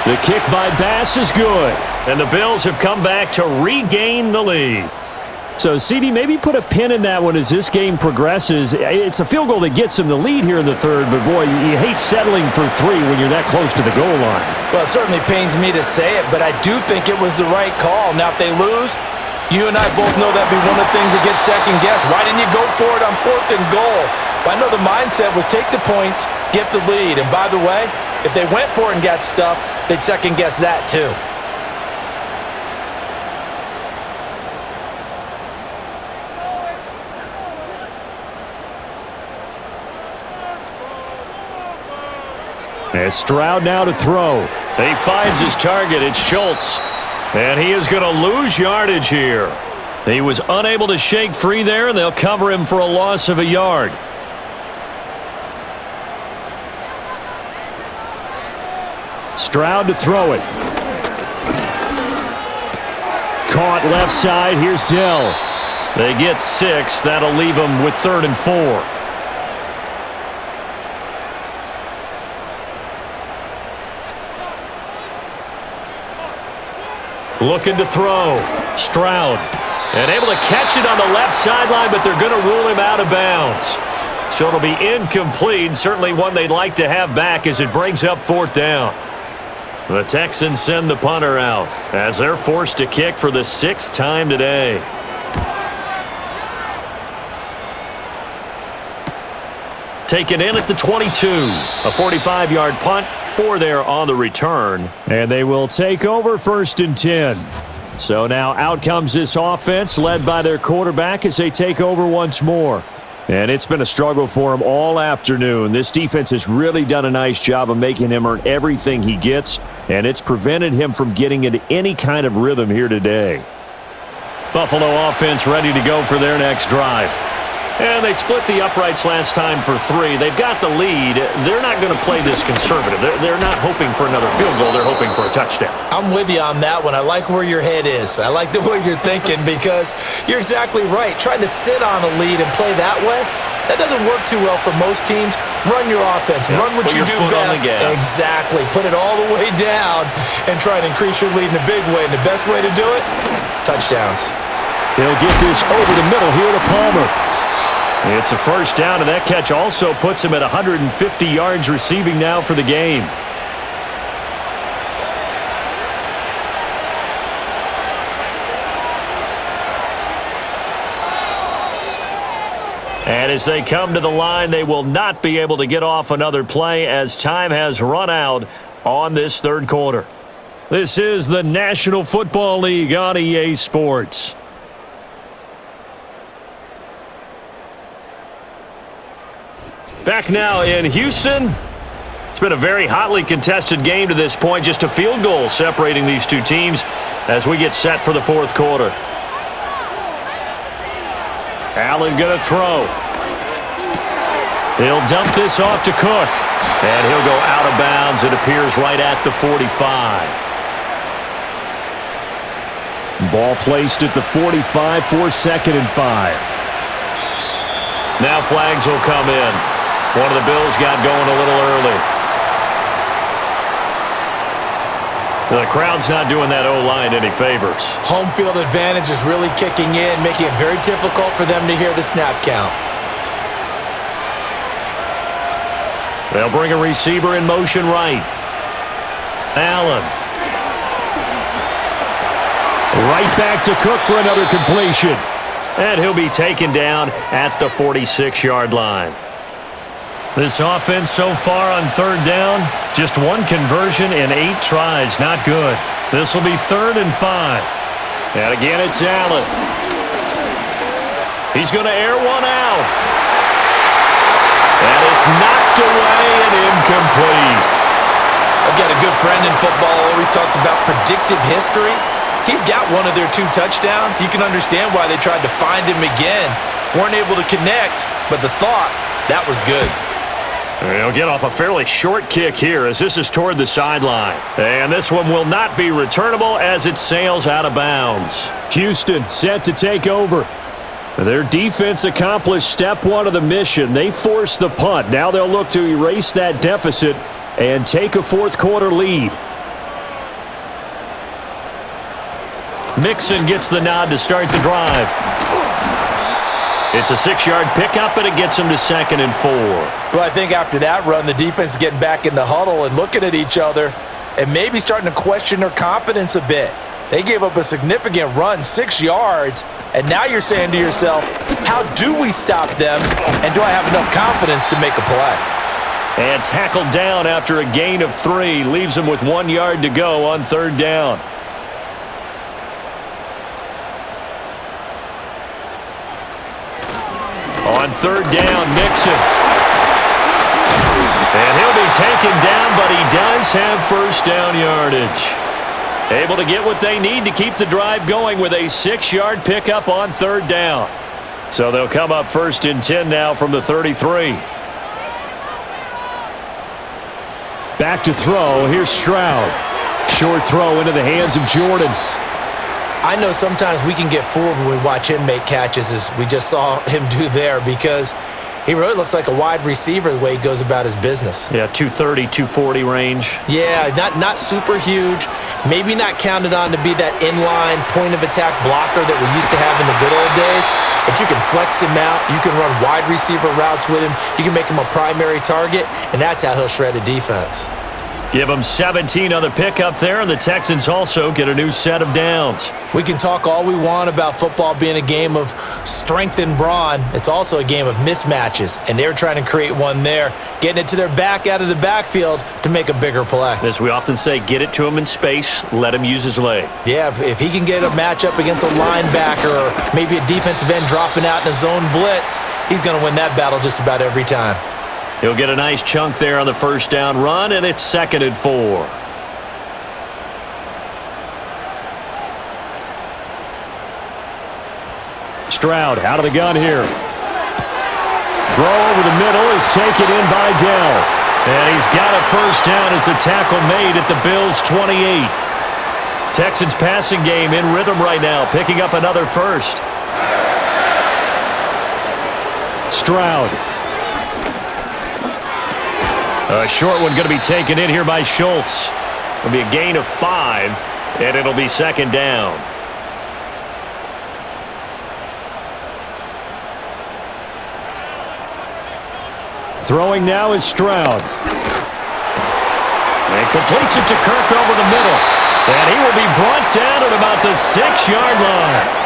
The kick by Bass is good. And the Bills have come back to regain the lead. So, CD, maybe put a pin in that one as this game progresses. It's a field goal that gets him the lead here in the third, but, boy, you hate settling for 3 when you're that close to the goal line. Well, it certainly pains me to say it, but I do think it was the right call. Now, if they lose, you and I both know that'd be one of the things that gets second-guessed. Why didn't you go for it on 4th and goal? But I know the mindset was take the points, get the lead. And, by the way, if they went for it and got stuffed, they'd second-guess that, too. And Stroud now to throw. He finds his target. It's Schultz. And he is going to lose yardage here. He was unable to shake free there, and they'll cover him for a loss of a yard. Stroud to throw it. Caught left side. Here's Dell. They get 6. That'll leave them with 3rd and 4. Looking to throw. Stroud. And able to catch it on the left sideline, but they're going to rule him out of bounds. So it'll be incomplete. Certainly one they'd like to have back as it brings up 4th down. The Texans send the punter out as they're forced to kick for the 6th time today. Taken in at the 22. A 45-yard punt, 4 there on the return. And they will take over 1st and 10. So now out comes this offense led by their quarterback as they take over once more. And it's been a struggle for him all afternoon. This defense has really done a nice job of making him earn everything he gets, and it's prevented him from getting into any kind of rhythm here today. Buffalo offense ready to go for their next drive. And they split the uprights last time for 3. They've got the lead. They're not going to play this conservative. They're not hoping for another field goal. They're hoping for a touchdown. I'm with you on that one. I like where your head is. I like the way you're thinking because you're exactly right. Trying to sit on a lead and play that way, that doesn't work too well for most teams. Run your offense. Run what you do best. Exactly. Put it all the way down and try to increase your lead in a big way. And the best way to do it, touchdowns. They'll get this over the middle here to Palmer. It's a first down, and that catch also puts him at 150 yards receiving now for the game. And as they come to the line, they will not be able to get off another play as time has run out on this 3rd quarter. This is the National Football League on EA Sports. Back now in Houston. It's been a very hotly contested game to this point. Just a field goal separating these two teams as we get set for the 4th quarter. Allen going to throw. He'll dump this off to Cook. And he'll go out of bounds. It appears right at the 45. Ball placed at the 45 for 2nd and 5. Now flags will come in. One of the Bills got going a little early. The crowd's not doing that O-line any favors. Home field advantage is really kicking in, making it very difficult for them to hear the snap count. They'll bring a receiver in motion right. Allen. Right back to Cook for another completion. And he'll be taken down at the 46-yard line. This offense so far on third down, just one conversion in 8 tries. Not good. This will be 3rd and 5. And again, it's Allen. He's going to air one out. And it's knocked away and incomplete. I've got a good friend in football, always talks about predictive history. He's got one of their 2 touchdowns. You can understand why they tried to find him again. Weren't able to connect, but the thought, that was good. He'll get off a fairly short kick here as this is toward the sideline. And this one will not be returnable as it sails out of bounds. Houston set to take over. Their defense accomplished step 1 of the mission. They forced the punt. Now they'll look to erase that deficit and take a 4th quarter lead. Mixon gets the nod to start the drive. It's a 6-yard pickup, and it gets him to 2nd and 4. Well, I think after that run, the defense is getting back in the huddle and looking at each other and maybe starting to question their confidence a bit. They gave up a significant run, 6 yards, and now you're saying to yourself, how do we stop them, and do I have enough confidence to make a play? And tackled down after a gain of 3, leaves him with 1 yard to go on 3rd down. On 3rd down, Mixon. And he'll be taken down, but he does have 1st down yardage. Able to get what they need to keep the drive going with a 6-yard pickup on 3rd down. So they'll come up 1st and 10 now from the 33. Back to throw. Here's Stroud. Short throw into the hands of Jordan. I know sometimes we can get fooled when we watch him make catches, as we just saw him do there, because he really looks like a wide receiver the way he goes about his business. Yeah, 230, 240 range. Yeah, not super huge. Maybe not counted on to be that inline point-of-attack blocker that we used to have in the good old days, but you can flex him out. You can run wide receiver routes with him. You can make him a primary target, and that's how he'll shred a defense. Give them 17 on the pickup there, and the Texans also get a new set of downs. We can talk all we want about football being a game of strength and brawn. It's also a game of mismatches, and they're trying to create one there, getting it to their back out of the backfield to make a bigger play. As we often say, get it to him in space, let him use his leg. Yeah, if he can get a matchup against a linebacker or maybe a defensive end dropping out in a zone blitz, he's going to win that battle just about every time. He'll get a nice chunk there on the 1st down run, and it's 2nd and 4. Stroud out of the gun here. Throw over the middle is taken in by Dell. And he's got a 1st down as the tackle made at the Bills' 28. Texans passing game in rhythm right now, picking up another 1st. Stroud. A short one going to be taken in here by Schultz. It'll be a gain of 5, and it'll be 2nd down. Throwing now is Stroud. And completes it to Kirk over the middle. And he will be brought down at about the 6-yard line.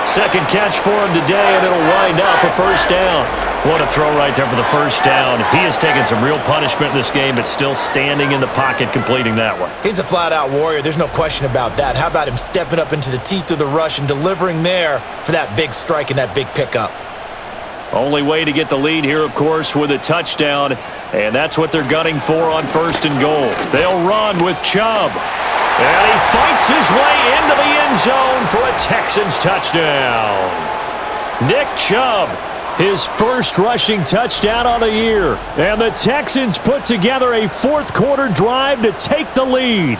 2nd catch for him today, and it'll wind up a 1st down. What a throw right there for the 1st down. He has taken some real punishment in this game, but still standing in the pocket completing that one. He's a flat-out warrior. There's no question about that. How about him stepping up into the teeth of the rush and delivering there for that big strike and that big pickup? Only way to get the lead here, of course, with a touchdown, and that's what they're gunning for on 1st and goal. They'll run with Chubb. And he fights his way into the end zone for a Texans touchdown. Nick Chubb. His 1st rushing touchdown on the year. And the Texans put together a 4th quarter drive to take the lead.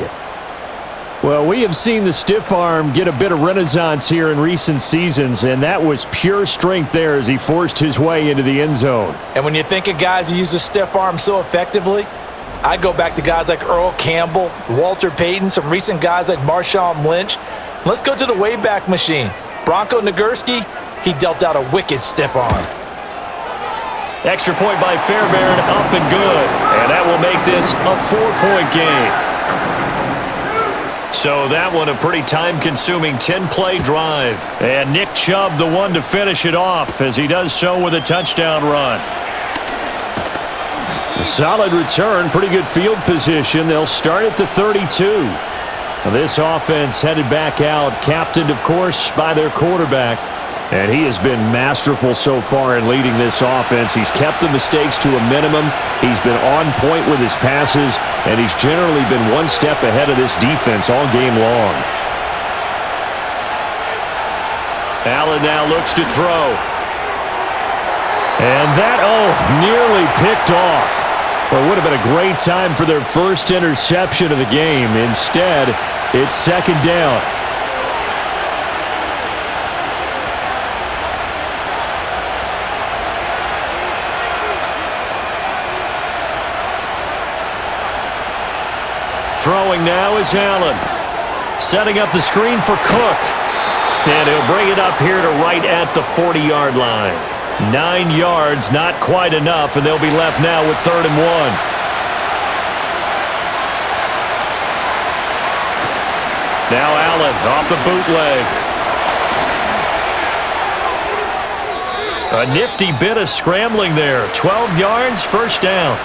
Well, we have seen the stiff arm get a bit of renaissance here in recent seasons, and that was pure strength there as he forced his way into the end zone. And when you think of guys who use the stiff arm so effectively, I go back to guys like Earl Campbell, Walter Payton, some recent guys like Marshawn Lynch. Let's go to the Wayback Machine. Bronco Nagurski, he dealt out a wicked stiff arm. Extra point by Fairbairn, up and good. And that will make this a 4-point game. So that one a pretty time-consuming 10-play drive. And Nick Chubb the one to finish it off as he does so with a touchdown run. A solid return, pretty good field position. They'll start at the 32. This offense headed back out, captained, of course, by their quarterback. And he has been masterful so far in leading this offense. He's kept the mistakes to a minimum. He's been on point with his passes, and he's generally been one step ahead of this defense all game long. Allen now looks to throw. And that, nearly picked off. Well, it would have been a great time for their first interception of the game. Instead, it's second down. Throwing now is Allen. Setting up the screen for Cook. And he'll bring it up here to right at the 40-yard line. 9 yards, not quite enough, and they'll be left now with 3rd and 1. Now Allen off the bootleg. A nifty bit of scrambling there. 12 yards, first down.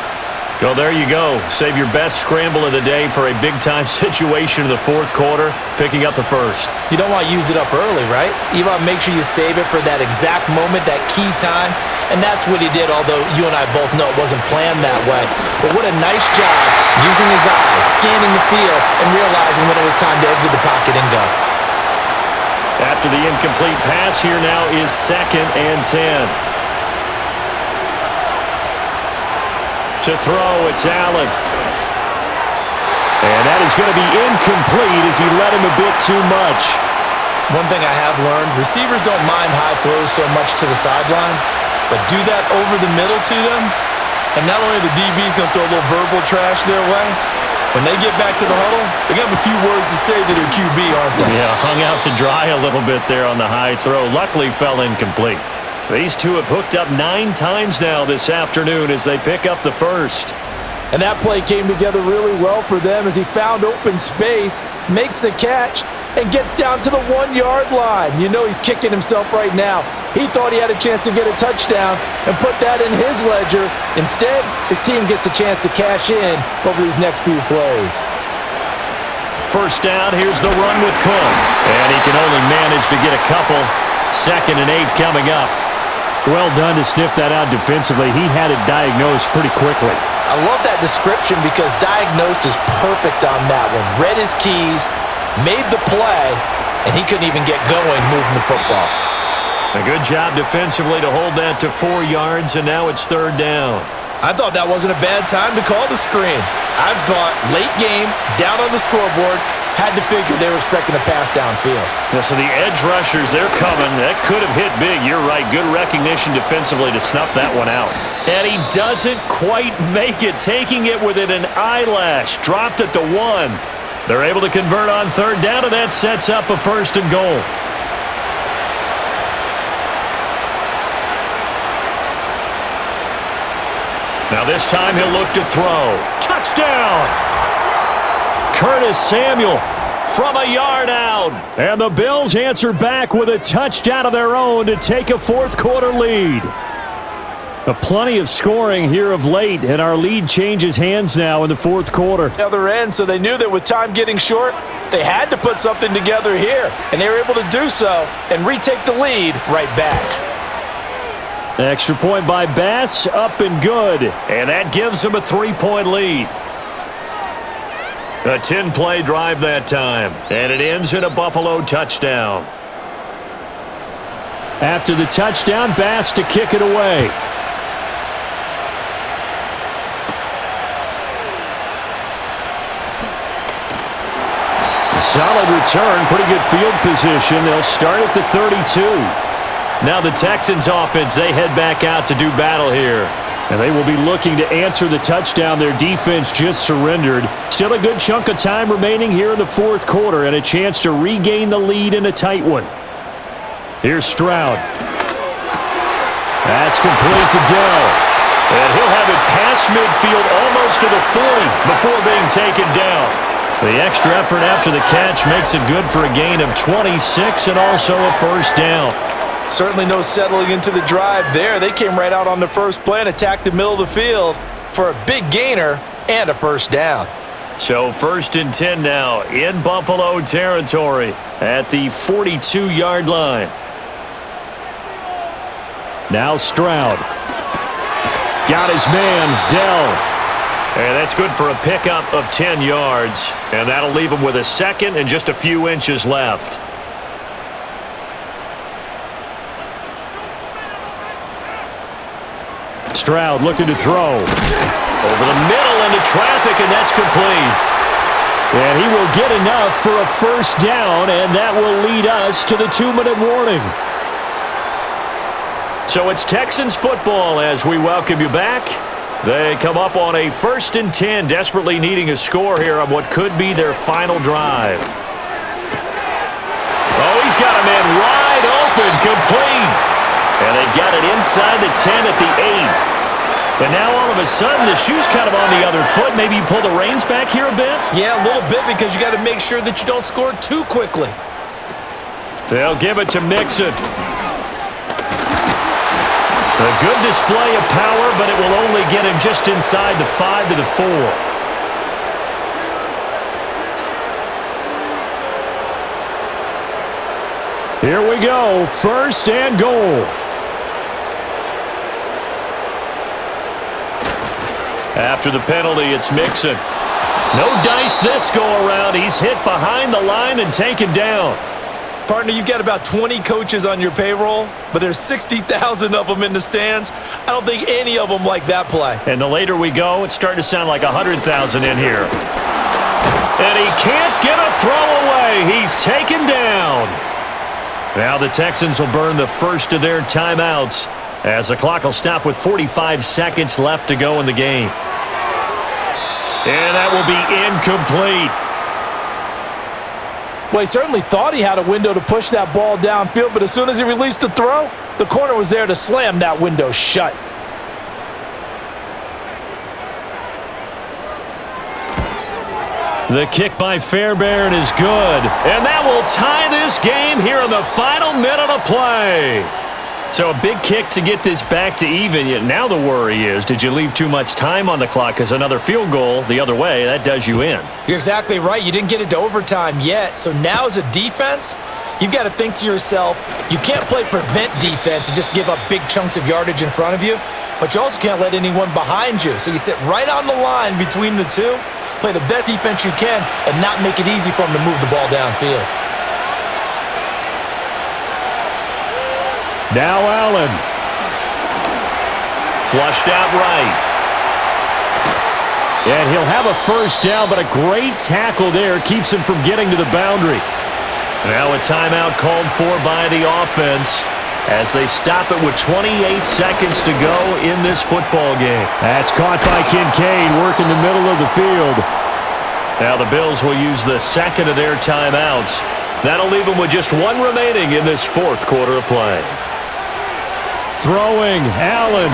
Well, there you go. Save your best scramble of the day for a big-time situation in the 4th quarter, picking up the first. You don't want to use it up early, right? You want to make sure you save it for that exact moment, that key time, and that's what he did, although you and I both know it wasn't planned that way. But what a nice job using his eyes, scanning the field, and realizing when it was time to exit the pocket and go. After the incomplete pass, here now is 2nd and 10. To throw, it's Allen. And that is going to be incomplete as he led him a bit too much. One thing I have learned, receivers don't mind high throws so much to the sideline, but do that over the middle to them, and not only the DB's going to throw a little verbal trash their way, when they get back to the huddle, they're going to have a few words to say to their QB, aren't they? Yeah, hung out to dry a little bit there on the high throw. Luckily fell incomplete. These two have hooked up 9 times now this afternoon as they pick up the first. And that play came together really well for them as he found open space, makes the catch, and gets down to the 1-yard line. You know he's kicking himself right now. He thought he had a chance to get a touchdown and put that in his ledger. Instead, his team gets a chance to cash in over these next few plays. First down, here's the run with Cook. And he can only manage to get a couple. 2nd and 8 coming up. Well done to sniff that out defensively. He had it diagnosed pretty quickly. I love that description because diagnosed is perfect on that one. Read his keys, made the play, and he couldn't even get going moving the football. A good job defensively to hold that to 4 yards, and now it's 3rd down. I thought that wasn't a bad time to call the screen. I thought late game, down on the scoreboard, had to figure they were expecting a pass downfield. Yeah, so the edge rushers, they're coming. That could have hit big. You're right. Good recognition defensively to snuff that one out. And he doesn't quite make it, taking it within an eyelash. Dropped at the 1. They're able to convert on 3rd down, and that sets up a 1st and goal. Now this time he'll look to throw. Touchdown! Curtis Samuel from a yard out. And the Bills answer back with a touchdown of their own to take a 4th quarter lead. Plenty of scoring here of late, and our lead changes hands now in the 4th quarter. The other end, so they knew that with time getting short, they had to put something together here, and they were able to do so and retake the lead right back. Extra point by Bass, up and good. And that gives them a 3-point lead. A 10-play drive that time, and it ends in a Buffalo touchdown. After the touchdown, Bass to kick it away. A solid return, pretty good field position. They'll start at the 32. Now the Texans offense, they head back out to do battle here. And they will be looking to answer the touchdown their defense just surrendered. Still a good chunk of time remaining here in the 4th quarter and a chance to regain the lead in a tight one. Here's Stroud. That's complete to Dell. And he'll have it past midfield almost to the 40 before being taken down. The extra effort after the catch makes it good for a gain of 26 and also a first down. Certainly no settling into the drive there. They came right out on the first play and attacked the middle of the field for a big gainer and a first down. So 1st and 10 now in Buffalo territory at the 42-yard line. Now Stroud. Got his man, Dell. And that's good for a pickup of 10 yards. And that'll leave him with a second and just a few inches left. Stroud looking to throw. Over the middle into traffic, and that's complete. And he will get enough for a first down, and that will lead us to the 2-minute warning. So it's Texans football as we welcome you back. They come up on a 1st and 10, desperately needing a score here on what could be their final drive. Oh, he's got a man wide open, complete. And they've got it inside the 10 at the 8. But now all of a sudden the shoe's kind of on the other foot. Maybe you pull the reins back here a bit? Yeah, a little bit because you got to make sure that you don't score too quickly. They'll give it to Mixon. A good display of power, but it will only get him just inside the 5 to the 4. Here we go, 1st and goal. After the penalty, it's Mixon. No dice this go-around. He's hit behind the line and taken down. Partner, you've got about 20 coaches on your payroll, but there's 60,000 of them in the stands. I don't think any of them like that play. And the later we go, it's starting to sound like 100,000 in here. And he can't get a throw away. He's taken down. Now the Texans will burn the first of their timeouts as the clock will stop with 45 seconds left to go in the game. And that will be incomplete. Well, he certainly thought he had a window to push that ball downfield, but as soon as he released the throw, the corner was there to slam that window shut. The kick by Fairbairn is good. And that will tie this game here in the final minute of play. So a big kick to get this back to even. Yet now the worry is, did you leave too much time on the clock? Because another field goal the other way, that does you in. You're exactly right. You didn't get it to overtime yet. So now as a defense, you've got to think to yourself, you can't play prevent defense and just give up big chunks of yardage in front of you. But you also can't let anyone behind you. So you sit right on the line between the two, play the best defense you can, and not make it easy for them to move the ball downfield. Now Allen. Flushed out right. And he'll have a first down, but a great tackle there keeps him from getting to the boundary. Now a timeout called for by the offense as they stop it with 28 seconds to go in this football game. That's caught by Kincaid working the middle of the field. Now the Bills will use the second of their timeouts. That'll leave them with just one remaining in this fourth quarter of play. Throwing, Allen.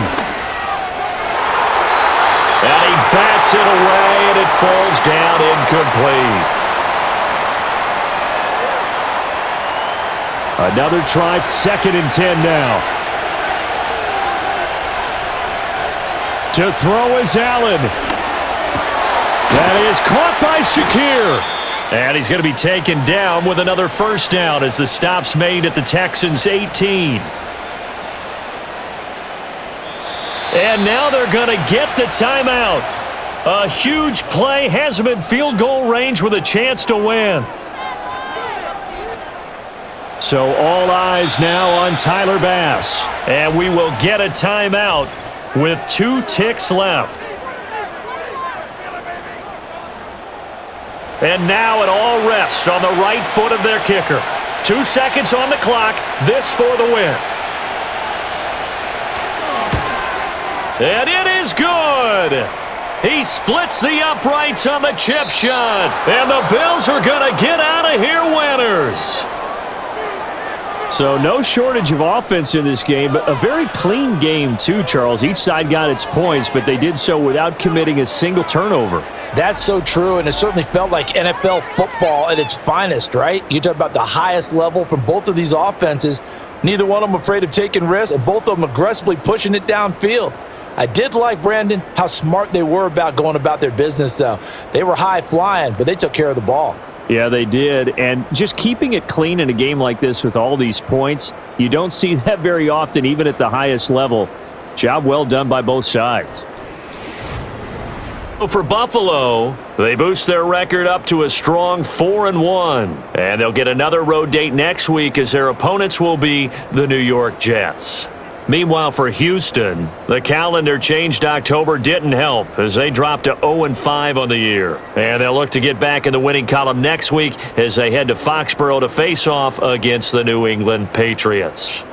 And he bats it away, and it falls down incomplete. Another try, 2nd and 10 now. To throw is Allen. That is caught by Shakir. And he's going to be taken down with another first down as the stop's made at the Texans' 18. And now they're going to get the timeout. A huge play has them in field goal range with a chance to win. So all eyes now on Tyler Bass. And we will get a timeout with 2 ticks left. And now it all rests on the right foot of their kicker. 2 seconds on the clock. This for the win. And it is good. He splits the uprights on the chip shot. And the Bills are going to get out of here winners. So no shortage of offense in this game, but a very clean game too, Charles. Each side got its points, but they did so without committing a single turnover. That's so true, and it certainly felt like NFL football at its finest, right? You talk about the highest level from both of these offenses. Neither one of them afraid of taking risks, and both of them aggressively pushing it downfield. I did like, Brandon, how smart they were about going about their business, though. They were high flying, but they took care of the ball. Yeah, they did, and just keeping it clean in a game like this with all these points, you don't see that very often, even at the highest level. Job well done by both sides. For Buffalo, they boost their record up to a strong 4-1, and they'll get another road date next week as their opponents will be the New York Jets. Meanwhile, for Houston, the calendar changed October didn't help as they dropped to 0-5 on the year. And they'll look to get back in the winning column next week as they head to Foxborough to face off against the New England Patriots.